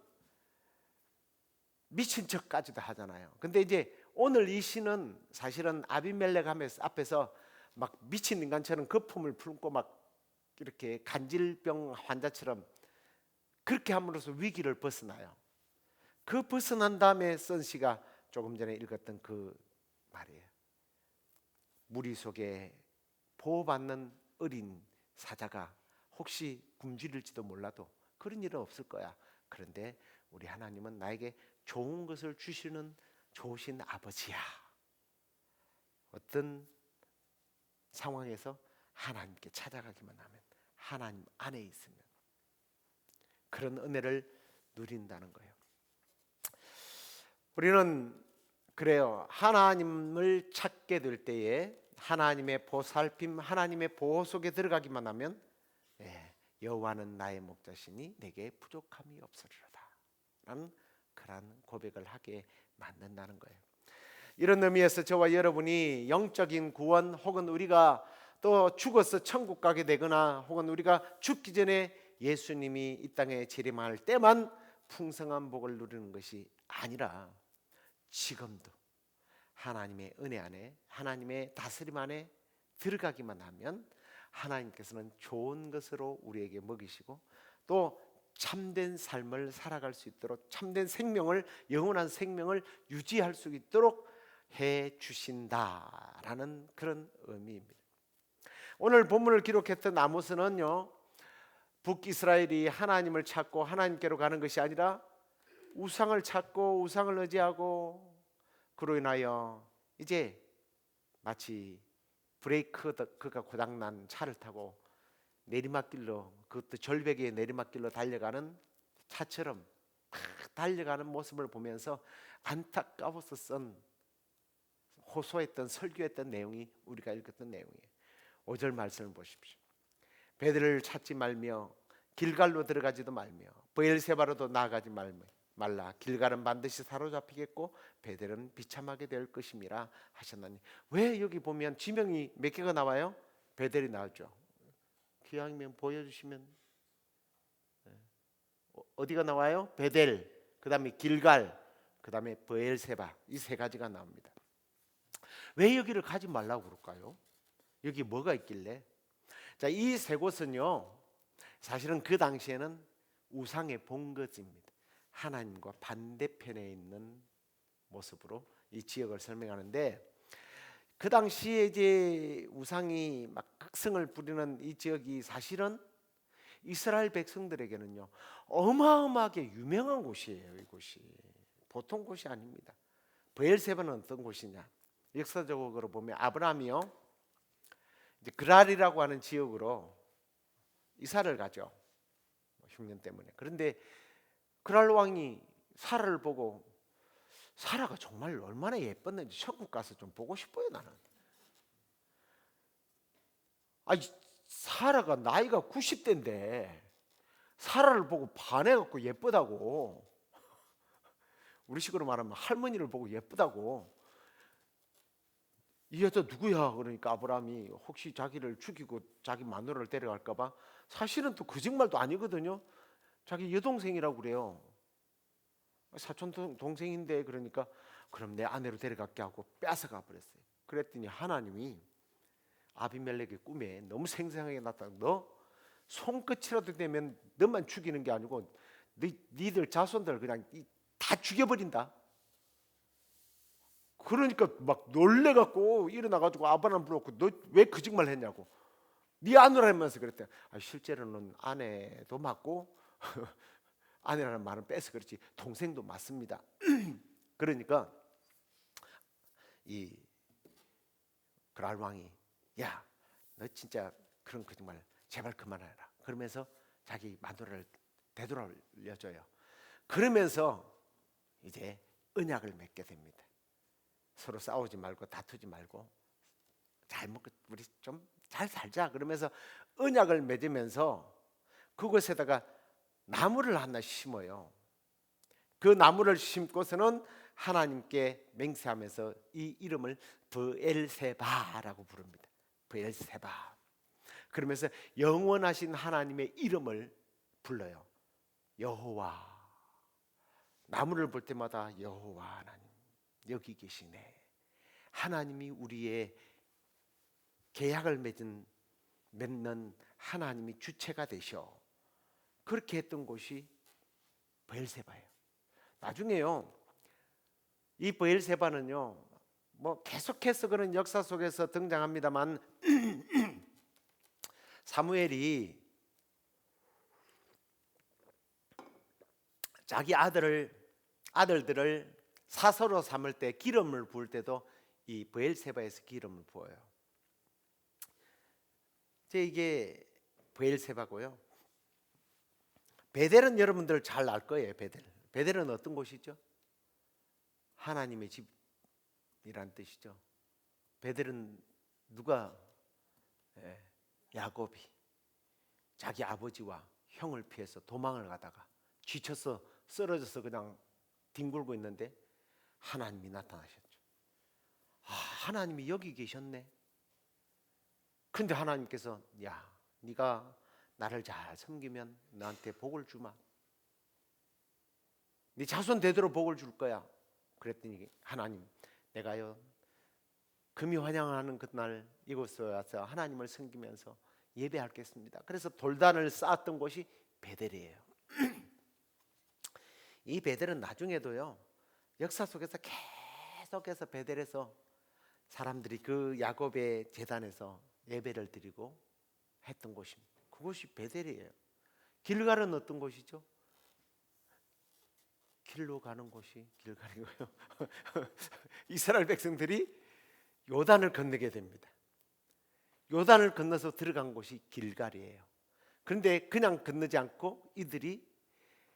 미친 척까지도 하잖아요. 근데 이제 오늘 이 시는 사실은 아비멜렉 앞에서 막 미친 인간처럼 거품을 품고 막 이렇게 간질병 환자처럼 그렇게 함으로써 위기를 벗어나요. 그 벗어난 다음에 쓴 시가 조금 전에 읽었던 그 말이에요. 무리 속에 보호받는 어린 사자가 혹시 굶주릴지도 몰라도 그런 일은 없을 거야. 그런데 우리 하나님은 나에게 좋은 것을 주시는 좋으신 아버지야. 어떤 상황에서 하나님께 찾아가기만 하면, 하나님 안에 있으면 그런 은혜를 누린다는 거예요. 우리는 그래요. 하나님을 찾게 될 때에 하나님의 보살핌, 하나님의 보호 속에 들어가기만 하면 여호와는 나의 목자시니 내게 부족함이 없으리로다 라는 그런 고백을 하게 만든다는 거예요. 이런 의미에서 저와 여러분이 영적인 구원, 혹은 우리가 또 죽어서 천국 가게 되거나, 혹은 우리가 죽기 전에 예수님이 이 땅에 재림할 때만 풍성한 복을 누리는 것이 아니라 지금도 하나님의 은혜 안에, 하나님의 다스림 안에 들어가기만 하면 하나님께서는 좋은 것으로 우리에게 먹이시고, 또 참된 삶을 살아갈 수 있도록, 참된 생명을, 영원한 생명을 유지할 수 있도록 해 주신다라는 그런 의미입니다. 오늘 본문을 기록했던 아모스는요, 북이스라엘이 하나님을 찾고 하나님께로 가는 것이 아니라 우상을 찾고 우상을 의지하고, 그로 인하여 이제 마치 브레이크가 고장난 차를 타고 내리막길로, 그것도 절벽의 내리막길로 달려가는 차처럼 달려가는 모습을 보면서 안타까워서 쓴, 호소했던, 설교했던 내용이 우리가 읽었던 내용이에요. 5절 말씀을 보십시오. 베델을 찾지 말며 길갈로 들어가지도 말며 브엘세바로도 나아가지 말라. 길갈은 반드시 사로잡히겠고 베델은 비참하게 될 것임이라 하셨나니. 왜 여기 보면 지명이 몇 개가 나와요? 베델이 나왔죠. 기왕이면 보여주시면. 어디가 나와요? 베델, 그 다음에 길갈, 그 다음에 브엘세바, 이 세 가지가 나옵니다. 왜 여기를 가지 말라고 그럴까요? 여기 뭐가 있길래? 자, 이 세 곳은요, 사실은 그 당시에는 우상의 본거지입니다. 하나님과 반대편에 있는 모습으로 이 지역을 설명하는데, 그 당시에 이제 우상이 막 극성을 부리는 이 지역이 사실은 이스라엘 백성들에게는요 어마어마하게 유명한 곳이에요. 이곳이 보통 곳이 아닙니다. 브엘세바는 어떤 곳이냐? 역사적으로 보면 아브라함이요 이제 그랄이라고 하는 지역으로 이사를 가죠. 흉년 때문에. 그런데 그랄 왕이 사라를 보고, 사라가 정말 얼마나 예뻤는지 천국 가서 좀 보고 싶어요. 나는. 아니, 사라가 나이가 90대인데 사라를 보고 반해갖고 예쁘다고, 우리식으로 말하면 할머니를 보고 예쁘다고. 이 여자 누구야? 그러니까 아브라함이 혹시 자기를 죽이고 자기 마누라를 데려갈까봐, 사실은 또 거짓말도 아니거든요. 자기 여동생이라고 그래요. 사촌 동생인데, 그러니까 그럼 내 아내로 데려갈게 하고 뺏어가 버렸어요. 그랬더니 하나님이 아비멜렉의 꿈에 너무 생생하게 나타나, 너 손끝이라도 되면 너만 죽이는 게 아니고 니들 자손들 그냥 다 죽여버린다. 그러니까 막 놀래갖고 일어나가지고 아브라함 불렀고, 너 왜 거짓말 했냐고. 네 아내라면서 그랬대. 실제로는 아내도 맞고 아내라는 말은 빼서 그렇지 동생도 맞습니다. 그러니까 이 그랄 왕이, 야, 너 진짜 그런 거짓말 제발 그만해라. 그러면서 자기 마누라를 되돌려줘요. 그러면서 이제 언약을 맺게 됩니다. 서로 싸우지 말고 다투지 말고 잘 먹고 우리 좀 잘 살자. 그러면서 언약을 맺으면서 그곳에다가 나무를 하나 심어요. 그 나무를 심고서는 하나님께 맹세하면서 이 이름을 브엘세바라고 부릅니다. 브엘세바. 그러면서 영원하신 하나님의 이름을 불러요. 여호와. 나무를 볼 때마다 여호와 하나님 여기 계시네. 하나님이 우리의 계약을 맺는 하나님이 주체가 되셔. 그렇게 했던 곳이 브엘세바예요. 나중에요, 이 브엘세바는요, 뭐 계속해서 그런 역사 속에서 등장합니다만 사무엘이 자기 아들들을 사서로 삼을 때 기름을 부을 때도 이 브엘세바에서 기름을 부어요. 이게 브엘세바고요. 베델은 여러분들 잘 알 거예요. 베델은 어떤 곳이죠? 하나님의 집이란 뜻이죠. 베델은 누가? 야곱이 자기 아버지와 형을 피해서 도망을 가다가 지쳐서 쓰러져서 그냥 뒹굴고 있는데 하나님이 나타나셨죠. 하나님이 여기 계셨네. 근데 하나님께서, 야, 네가 나를 잘 섬기면 너한테 복을 주마. 네 자손 대대로 복을 줄 거야. 그랬더니 하나님, 내가요 금이 환영하는 그날 이곳에 와서 하나님을 섬기면서 예배하겠습니다. 그래서 돌단을 쌓았던 곳이 베델이에요. 이 베델은 나중에도요 역사 속에서 계속해서 베델에서 사람들이 그 야곱의 제단에서 예배를 드리고 했던 곳입니다. 그곳이 베델이에요. 길갈은 어떤 곳이죠? 길로 가는 곳이 길갈이고요. 이스라엘 백성들이 요단을 건너게 됩니다. 요단을 건너서 들어간 곳이 길갈이에요. 그런데 그냥 건너지 않고 이들이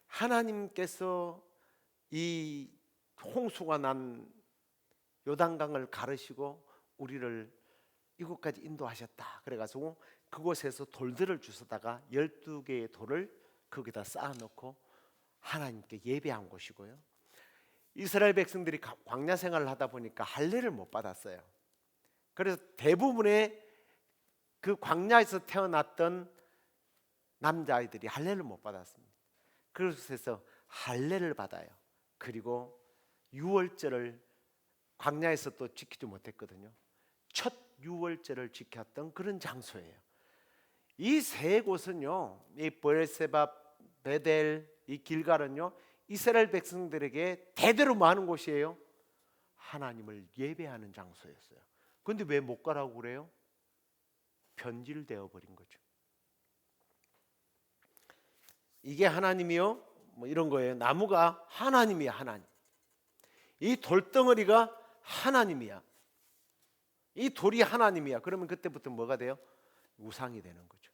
하나님께서 이 홍수가 난 요단강을 가르시고 우리를 이곳까지 인도하셨다. 그래가지고 그곳에서 돌들을 주워다가 12개의 돌을 거기다 쌓아놓고 하나님께 예배한 곳이고요. 이스라엘 백성들이 광야 생활을 하다 보니까 할례를 못 받았어요. 그래서 대부분의 그 광야에서 태어났던 남자아이들이 할례를 못 받았습니다. 그래서 할례를 받아요. 그리고 유월절을 광야에서 또 지키지 못했거든요. 첫 유월절을 지켰던 그런 장소예요. 이 세 곳은요, 이 브엘세바, 베델, 이 길갈은요, 이스라엘 백성들에게 대대로 많은 곳이에요. 하나님을 예배하는 장소였어요. 그런데 왜 못 가라고 그래요? 변질되어 버린 거죠. 이게 하나님이요? 뭐 이런 거예요. 나무가 하나님이야, 하나님. 이 돌덩어리가 하나님이야. 이 돌이 하나님이야. 그러면 그때부터 뭐가 돼요? 우상이 되는 거죠.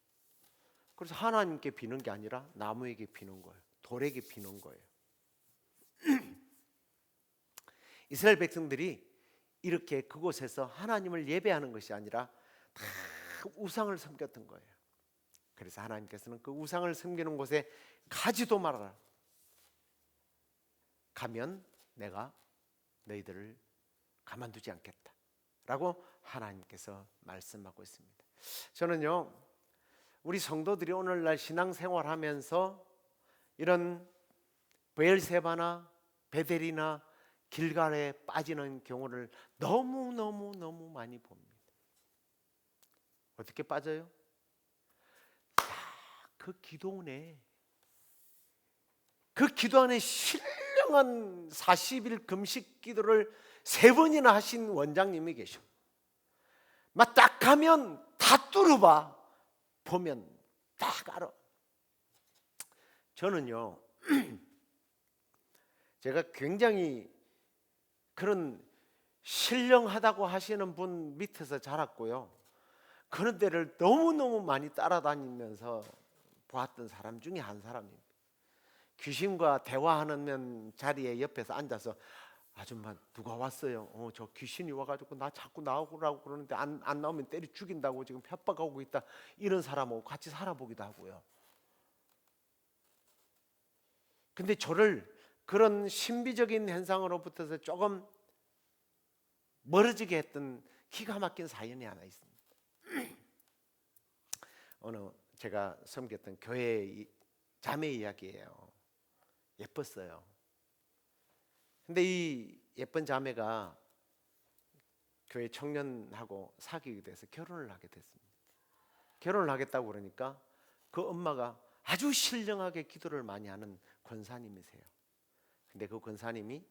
그래서 하나님께 비는 게 아니라 나무에게 비는 거예요. 돌에게 비는 거예요. 이스라엘 백성들이 이렇게 그곳에서 하나님을 예배하는 것이 아니라 다 우상을 섬겼던 거예요. 그래서 하나님께서는 그 우상을 섬기는 곳에 가지도 말아라. 가면 내가 너희들을 가만두지 않겠다 라고 하나님께서 말씀하고 있습니다. 저는요, 우리 성도들이 오늘날 신앙생활하면서 이런 브엘세바나 베델이나 길갈에 빠지는 경우를 너무 많이 봅니다. 어떻게 빠져요? 그 기도 안에 신령한 40일 금식 기도를 3번이나 하신 원장님이 계셔. 막 딱 가면 다 뚫어봐. 보면 딱 알아. 저는요, 제가 굉장히 그런 신령하다고 하시는 분 밑에서 자랐고요, 그런 데를 너무너무 많이 따라다니면서 보았던 사람 중에 한 사람입니다. 귀신과 대화하는 자리에 옆에서 앉아서 아줌마 누가 왔어요? 저 귀신이 와가지고 나 자꾸 나오라고 그러는데 안 나오면 때려 죽인다고 지금 협박하고 있다. 이런 사람하고 같이 살아보기도 하고요. 근데 저를 그런 신비적인 현상으로부터서 조금 멀어지게 했던 기가 막힌 사연이 하나 있습니다. 어느 제가 섬겼던 교회 자매 이야기예요. 예뻤어요. 근데 이 예쁜 자매가 교회 청년하고 사귀게 돼서 결혼을 하게 됐습니다. 결혼을 하겠다고 그러니까 그 엄마가 아주 신령하게 기도를 많이 하는 권사님이세요. 근데 그 권사님이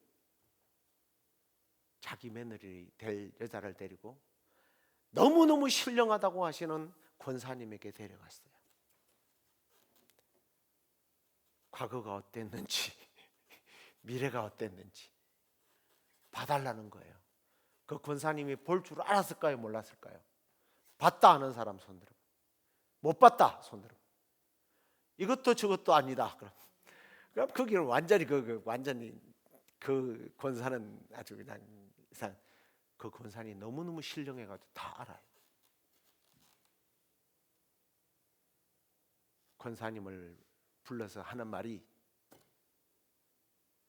자기 며느리 될 여자를 데리고 너무너무 신령하다고 하시는 권사님에게 데려갔어요. 과거가 어땠는지 미래가 어땠는지 봐달라는 거예요. 그 권사님이 볼 줄 알았을까요? 몰랐을까요? 봤다 하는 사람 손 들어. 못 봤다 손 들어. 이것도 저것도 아니다. 그럼 거기는 완전히 완전히 그 권사는 아주 그냥 이상. 그 권사님 너무너무 신령해가지고 다 알아요. 권사님을 불러서 하는 말이,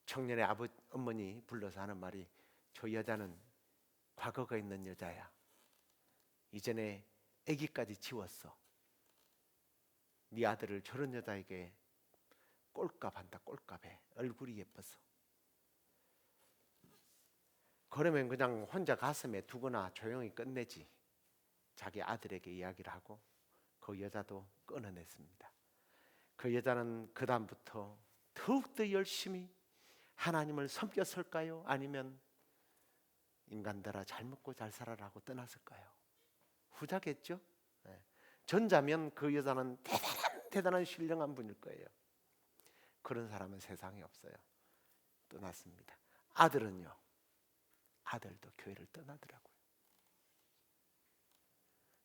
청년의 어머니 불러서 하는 말이, 저 여자는 과거가 있는 여자야. 이전에 아기까지 지웠어. 네 아들을 저런 여자에게 꼴값한다. 꼴값해. 얼굴이 예뻐서. 그러면 그냥 혼자 가슴에 두거나 조용히 끝내지. 자기 아들에게 이야기를 하고 그 여자도 끊어냈습니다. 그 여자는 그 다음부터 더욱더 열심히 하나님을 섬겼을까요? 아니면 인간들아 잘 먹고 잘 살아라고 떠났을까요? 후자겠죠? 네. 전자면 그 여자는 대단한 신령한 분일 거예요. 그런 사람은 세상에 없어요. 떠났습니다. 아들은요, 아들도 교회를 떠나더라고요.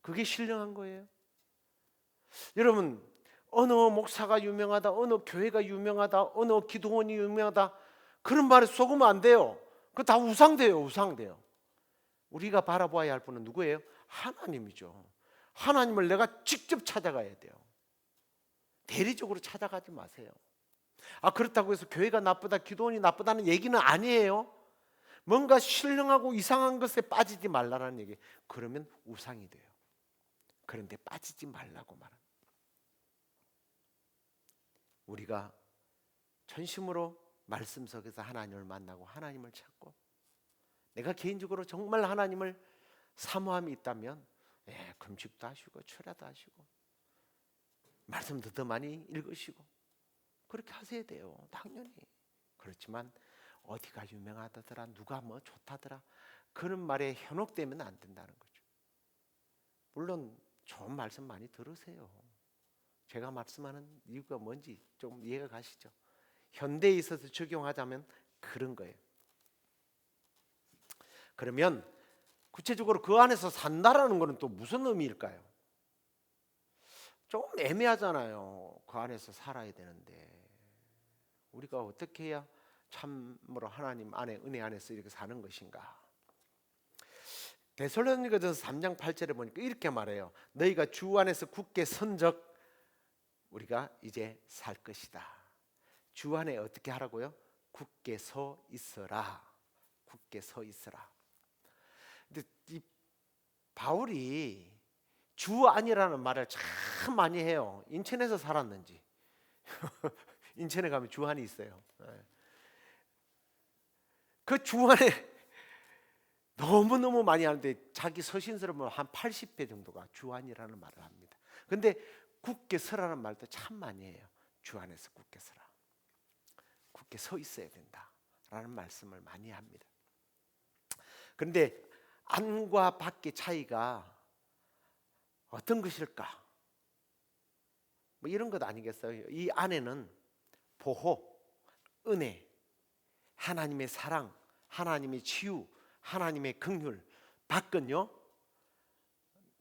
그게 신령한 거예요. 여러분, 어느 목사가 유명하다, 어느 교회가 유명하다, 어느 기도원이 유명하다, 그런 말에 속으면 안 돼요. 그거 다 우상돼요. 우상돼요. 우리가 바라봐야 할 분은 누구예요? 하나님이죠. 하나님을 내가 직접 찾아가야 돼요. 대리적으로 찾아가지 마세요. 그렇다고 해서 교회가 나쁘다, 기도원이 나쁘다는 얘기는 아니에요. 뭔가 신령하고 이상한 것에 빠지지 말라는 얘기. 그러면 우상이 돼요. 그런데 빠지지 말라고 말합니다. 우리가 전심으로 말씀 속에서 하나님을 만나고 하나님을 찾고, 내가 개인적으로 정말 하나님을 사모함이 있다면 금식도 하시고 철야도 하시고 말씀도 더 많이 읽으시고 그렇게 하셔야 돼요. 당연히. 그렇지만 어디가 유명하다더라, 누가 뭐 좋다더라, 그런 말에 현혹되면 안 된다는 거죠. 물론 좋은 말씀 많이 들으세요. 제가 말씀하는 이유가 뭔지 좀 이해가 가시죠? 현대에 있어서 적용하자면 그런 거예요. 그러면 구체적으로 그 안에서 산다라는 것은 또 무슨 의미일까요? 조금 애매하잖아요. 그 안에서 살아야 되는데 우리가 어떻게 해야 참으로 하나님 안에, 은혜 안에서 이렇게 사는 것인가? 데살로니가전서 3장 8절에 보니까 이렇게 말해요. 너희가 주 안에서 굳게 선적 우리가 이제 살 것이다. 주 안에 어떻게 하라고요? 굳게 서 있어라. 굳게 서 있어라. 근데 이 바울이 주 안이라는 말을 참 많이 해요. 인천에서 살았는지 인천에 가면 주 안이 있어요. 그 주 안에 너무너무 많이 하는데 자기 서신서를 한 80배 정도가 주 안이라는 말을 합니다. 근데 굳게 서라는 말도 참 많이 해요. 주 안에서 굳게 서라. 굳게 서 있어야 된다라는 말씀을 많이 합니다. 그런데 안과 밖의 차이가 어떤 것일까? 뭐 이런 것 아니겠어요? 이 안에는 보호, 은혜, 하나님의 사랑, 하나님의 치유, 하나님의 긍휼. 밖은요,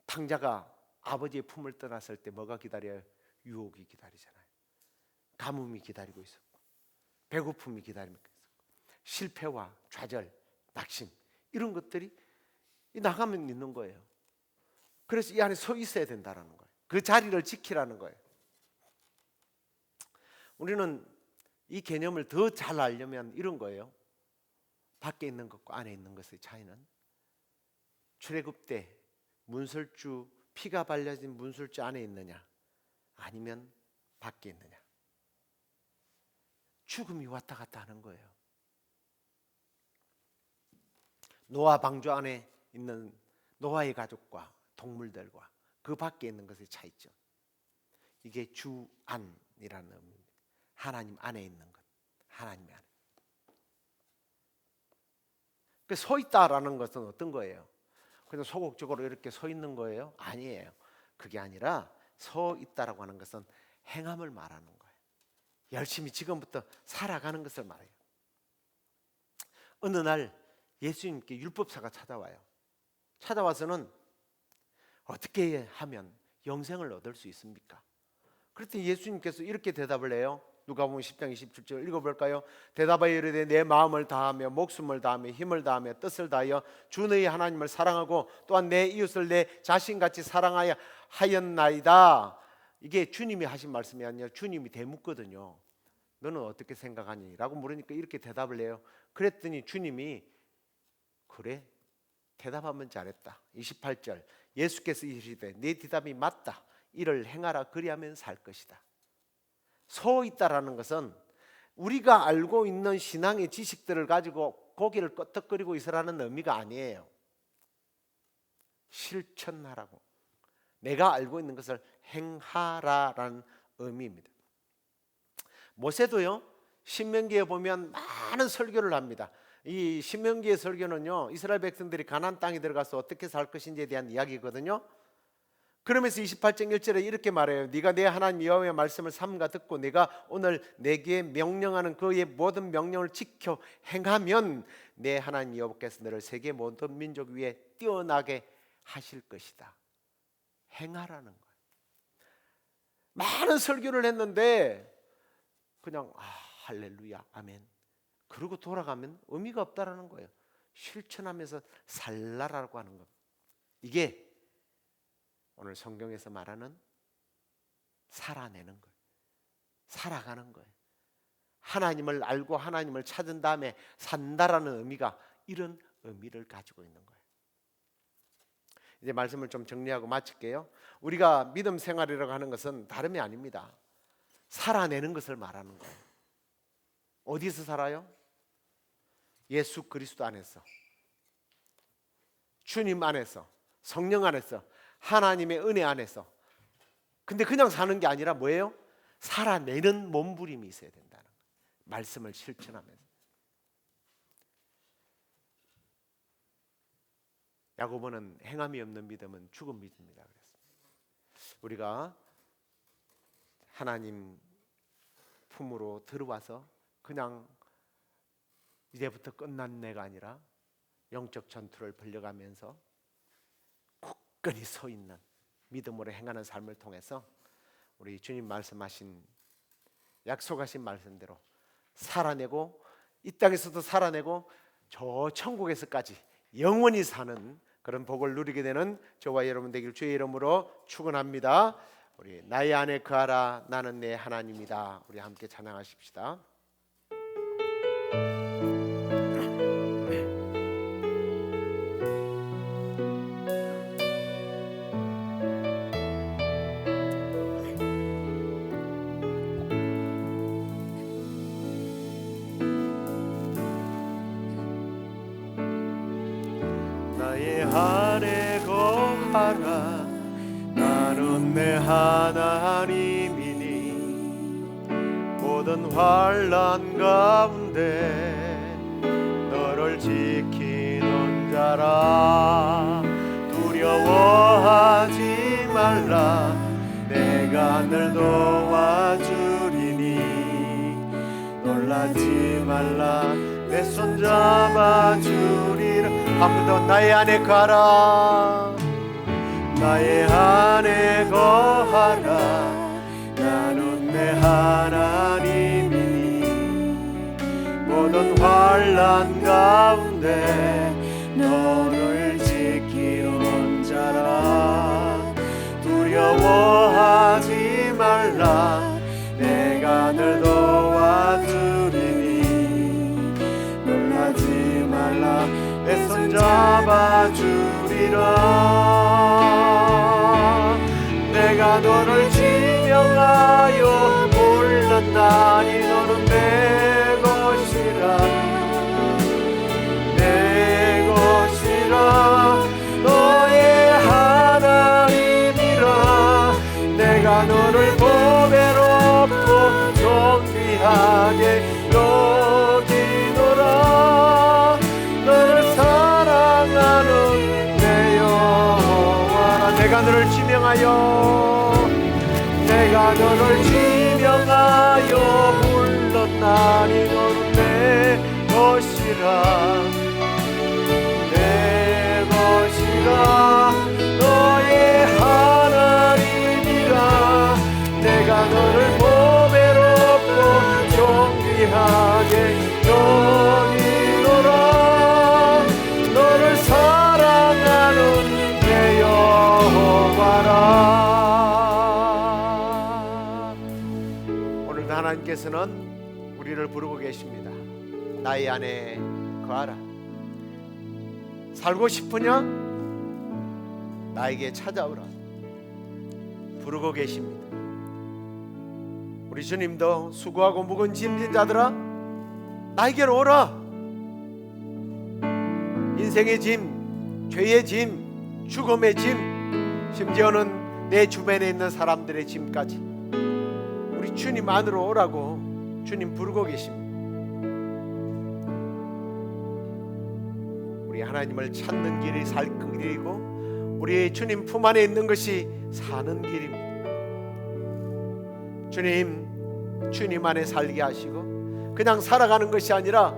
탕자가 아버지의 품을 떠났을 때 뭐가 기다려요? 유혹이 기다리잖아요. 가뭄이 기다리고 있었고, 배고픔이 기다리고 있었고, 실패와 좌절, 낙심, 이런 것들이 나가면 있는 거예요. 그래서 이 안에 서 있어야 된다는 거예요. 그 자리를 지키라는 거예요. 우리는 이 개념을 더 잘 알려면 이런 거예요. 밖에 있는 것과 안에 있는 것의 차이는 출애굽 때 문설주, 피가 발려진 문설주 안에 있느냐 아니면 밖에 있느냐. 죽음이 왔다 갔다 하는 거예요. 노아 방주 안에 있는 노아의 가족과 동물들과 그 밖에 있는 것의 차이점. 이게 주 안이라는 의미입니다. 하나님 안에 있는 것, 하나님 안에. 서 있다라는 것은 어떤 거예요? 그냥 소극적으로 이렇게 서 있는 거예요? 아니에요. 그게 아니라 서 있다라고 하는 것은 행함을 말하는 거예요. 열심히 지금부터 살아가는 것을 말해요. 어느 날 예수님께 율법사가 찾아와요. 찾아와서는 어떻게 하면 영생을 얻을 수 있습니까? 그랬더니 예수님께서 이렇게 대답을 해요. 누가복음 10장 27절 읽어볼까요? 대답하여 이르되 내 마음을 다하며 목숨을 다하며 힘을 다하며 뜻을 다하여 주 너희 하나님을 사랑하고 또한 내 이웃을 내 자신같이 사랑하여 하였나이다. 이게 주님이 하신 말씀이 아니라 주님이 대묻거든요. 너는 어떻게 생각하니? 라고 물으니까 이렇게 대답을 해요. 그랬더니 주님이 그래? 대답하면 잘했다. 28절 예수께서 이르시되 네 대답이 맞다. 이를 행하라. 그리하면 살 것이다. 서 있다라는 것은 우리가 알고 있는 신앙의 지식들을 가지고 고개를 끄덕거리고 있으라는 의미가 아니에요. 실천하라고. 내가 알고 있는 것을 행하라라는 의미입니다. 모세도요, 신명기에 보면 많은 설교를 합니다. 이 신명기의 설교는요, 이스라엘 백성들이 가나안 땅에 들어가서 어떻게 살 것인지에 대한 이야기거든요. 그러면서 28장 1절에 이렇게 말해요. 네가 내 하나님 여호와의 말씀을 삼가 듣고 네가 오늘 내게 명령하는 그의 모든 명령을 지켜 행하면 내 하나님 여호와께서 너를 세계 모든 민족 위에 뛰어나게 하실 것이다. 행하라는 거예요. 많은 설교를 했는데 그냥 할렐루야 아멘 그러고 돌아가면 의미가 없다라는 거예요. 실천하면서 살라라고 하는 겁니다. 이게 오늘 성경에서 말하는 살아내는 거예요. 살아가는 거예요. 하나님을 알고 하나님을 찾은 다음에 산다라는 의미가 이런 의미를 가지고 있는 거예요. 이제 말씀을 좀 정리하고 마칠게요. 우리가 믿음 생활이라고 하는 것은 다름이 아닙니다. 살아내는 것을 말하는 거예요. 어디서 살아요? 예수 그리스도 안에서, 주님 안에서, 성령 안에서, 하나님의 은혜 안에서. 근데 그냥 사는 게 아니라 뭐예요? 살아내는 몸부림이 있어야 된다는 거예요. 말씀을 실천하면서. 야고보는 행함이 없는 믿음은 죽은 믿음이라 그랬습니다. 우리가 하나님 품으로 들어와서 그냥 이제부터 끝났네가 아니라 영적 전투를 벌려가면서 굳건히 서 있는 믿음으로 행하는 삶을 통해서 우리 주님 말씀하신, 약속하신 말씀대로 살아내고, 이 땅에서도 살아내고 저 천국에서까지 영원히 사는 그런 복을 누리게 되는 저와 여러분 되길 주의 이름으로 축원합니다. 우리 나의 안에 거하라, 나는 내 하나님이다. 우리 함께 찬양하십시다. 나의 안에 거하라, 나는 내 하나님이니 모든 환난 가운데 너를 지키는 자라. 두려워하지 말라, 내가 늘 도와주리니 놀라지 말라, 내 손 잡아주리라. 한 번 더. 나의 안에 가라, 나의 안에 거하라, 나는 내 하나님이니 모든 환난 가운데 너를 지키는 자라. 두려워하지 말라, 내가 늘 도와주리니 놀라지 말라, 내 손 잡아주리라. 내가 너를 지명하여 불렀나니 너는 내 것이라, 내 것이라, 너의 하나님이라. 내가 너를 보배롭고 존귀하게 여기노라. 너를 사랑하는 내 여호와라. 내가 너를 지명하여, 내가 너를 지명하여 불렀나니 너는 내 것이라, 내 것이라, 너의 하나님이라. 내가 너를 보배롭고 존귀하게 여기노라. 너를 사랑하는 내 여호와라. 오늘도 하나님께서는 우리를 부르고 계십니다. 나의 안에 거하라. 살고 싶으냐? 나에게 찾아오라. 부르고 계십니다. 우리 주님도 수고하고 무거운 짐진 자들아 나에게로 오라. 인생의 짐, 죄의 짐, 죽음의 짐, 심지어는 내 주변에 있는 사람들의 짐까지 우리 주님 안으로 오라고 주님 부르고 계십니다. 우리 하나님을 찾는 길이 살 길이고 우리 주님 품 안에 있는 것이 사는 길입니다. 주님 안에 살게 하시고 그냥 살아가는 것이 아니라,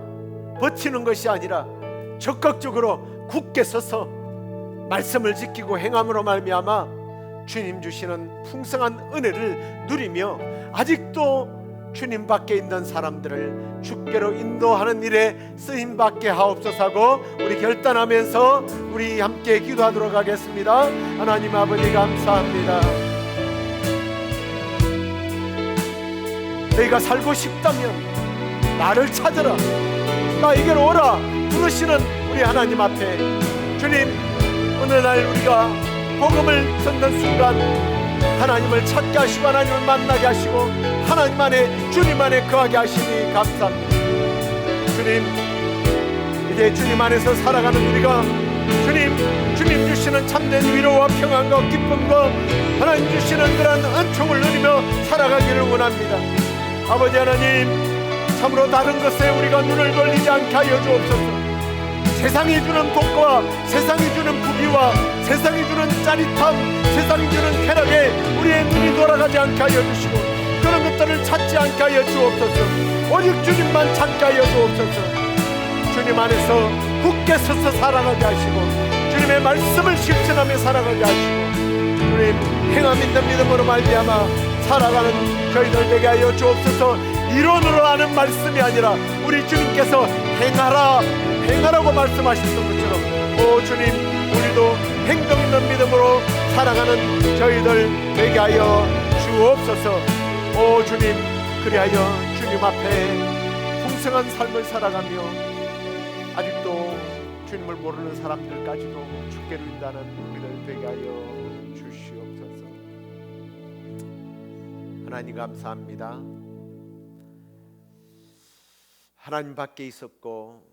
버티는 것이 아니라 적극적으로 굳게 서서 말씀을 지키고 행함으로 말미암아 주님 주시는 풍성한 은혜를 누리며 아직도 주님 밖에 있는 사람들을 주께로 인도하는 일에 쓰임받게 하옵소서하고 우리 결단하면서 우리 함께 기도하도록 하겠습니다. 하나님 아버지 감사합니다. 너희가 살고 싶다면 나를 찾아라, 나에게로 오라 부르시는 우리 하나님 앞에 주님 어느 날 우리가 복음을 듣는 순간 하나님을 찾게 하시고 하나님을 만나게 하시고 하나님 안에 주님 안에 거하게 하시니 감사합니다. 주님, 이제 주님 안에서 살아가는 우리가 주님 주시는 참된 위로와 평안과 기쁨과 하나님 주시는 그런 은총을 누리며 살아가기를 원합니다. 아버지 하나님, 참으로 다른 것에 우리가 눈을 돌리지 않게 하여 주옵소서. 세상이 주는 복과 세상이 주는 부귀와 세상이 주는 짜릿함, 세상이 주는 쾌락에 우리의 눈이 돌아가지 않게 하여 주시고 그런 것들을 찾지 않게 하여 주옵소서. 오직 주님만 찾게 하여 주옵소서. 주님 안에서 굳게 서서 살아가게 하시고 주님의 말씀을 실천하며 살아가게 하시고 주님 행함 있는 믿음으로 말미암아 살아가는 저희들 되게 하여 주옵소서. 이론으로 아는 말씀이 아니라 우리 주님께서 행하라고 말씀하셨던 것처럼 오 주님, 우리도 행동 있는 믿음으로 살아가는 저희들 되게 하여 주옵소서. 오 주님, 그리하여 주님 앞에 풍성한 삶을 살아가며 아직도 주님을 모르는 사람들까지도 주께 누린다는 우리들 되게 하여 주시옵소서. 하나님 감사합니다. 하나님 밖에 있었고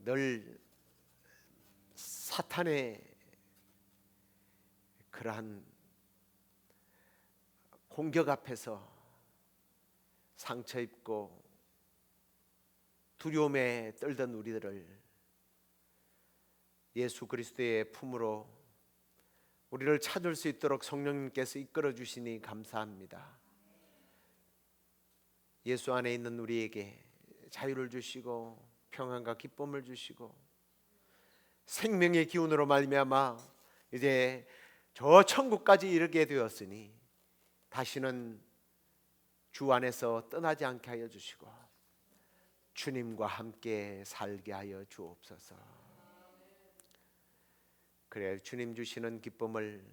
늘 사탄의 그러한 공격 앞에서 상처 입고 두려움에 떨던 우리들을 예수 그리스도의 품으로 우리를 찾을 수 있도록 성령님께서 이끌어 주시니 감사합니다. 예수 안에 있는 우리에게 자유를 주시고 평안과 기쁨을 주시고 생명의 기운으로 말미암아 이제 저 천국까지 이르게 되었으니 다시는 주 안에서 떠나지 않게 하여 주시고 주님과 함께 살게 하여 주옵소서. 그래 주님 주시는 기쁨을,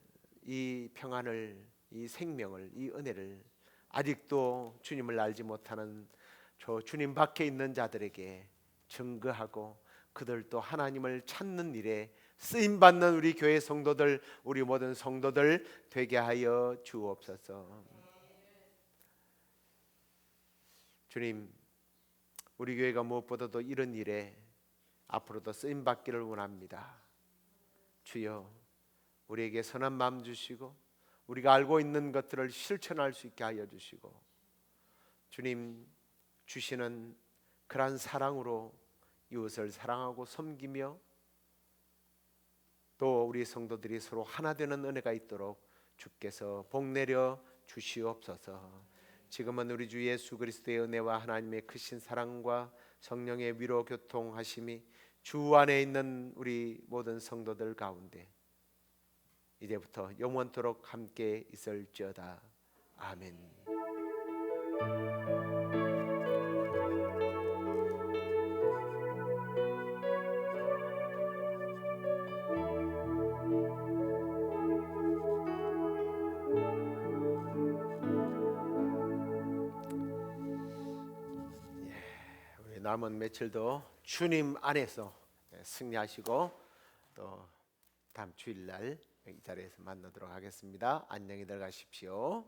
이 평안을, 이 생명을, 이 은혜를 아직도 주님을 알지 못하는 저 주님 밖에 있는 자들에게 증거하고 그들도 하나님을 찾는 일에 쓰임받는 우리 교회 성도들, 우리 모든 성도들 되게 하여 주옵소서. 주님, 우리 교회가 무엇보다도 이런 일에 앞으로도 쓰임받기를 원합니다. 주여, 우리에게 선한 마음 주시고 우리가 알고 있는 것들을 실천할 수 있게 하여 주시고 주님 주시는 그러한 사랑으로 이웃을 사랑하고 섬기며 또 우리 성도들이 서로 하나 되는 은혜가 있도록 주께서 복 내려 주시옵소서. 지금은 우리 주 예수 그리스도의 은혜와 하나님의 크신 사랑과 성령의 위로 교통하심이 주 안에 있는 우리 모든 성도들 가운데 이제부터 영원토록 함께 있을지어다. 아멘. 우리 남은 며칠도 주님 안에서 승리하시고 또 다음 주일날 이 자리에서 만나도록 하겠습니다. 안녕히 들어가십시오.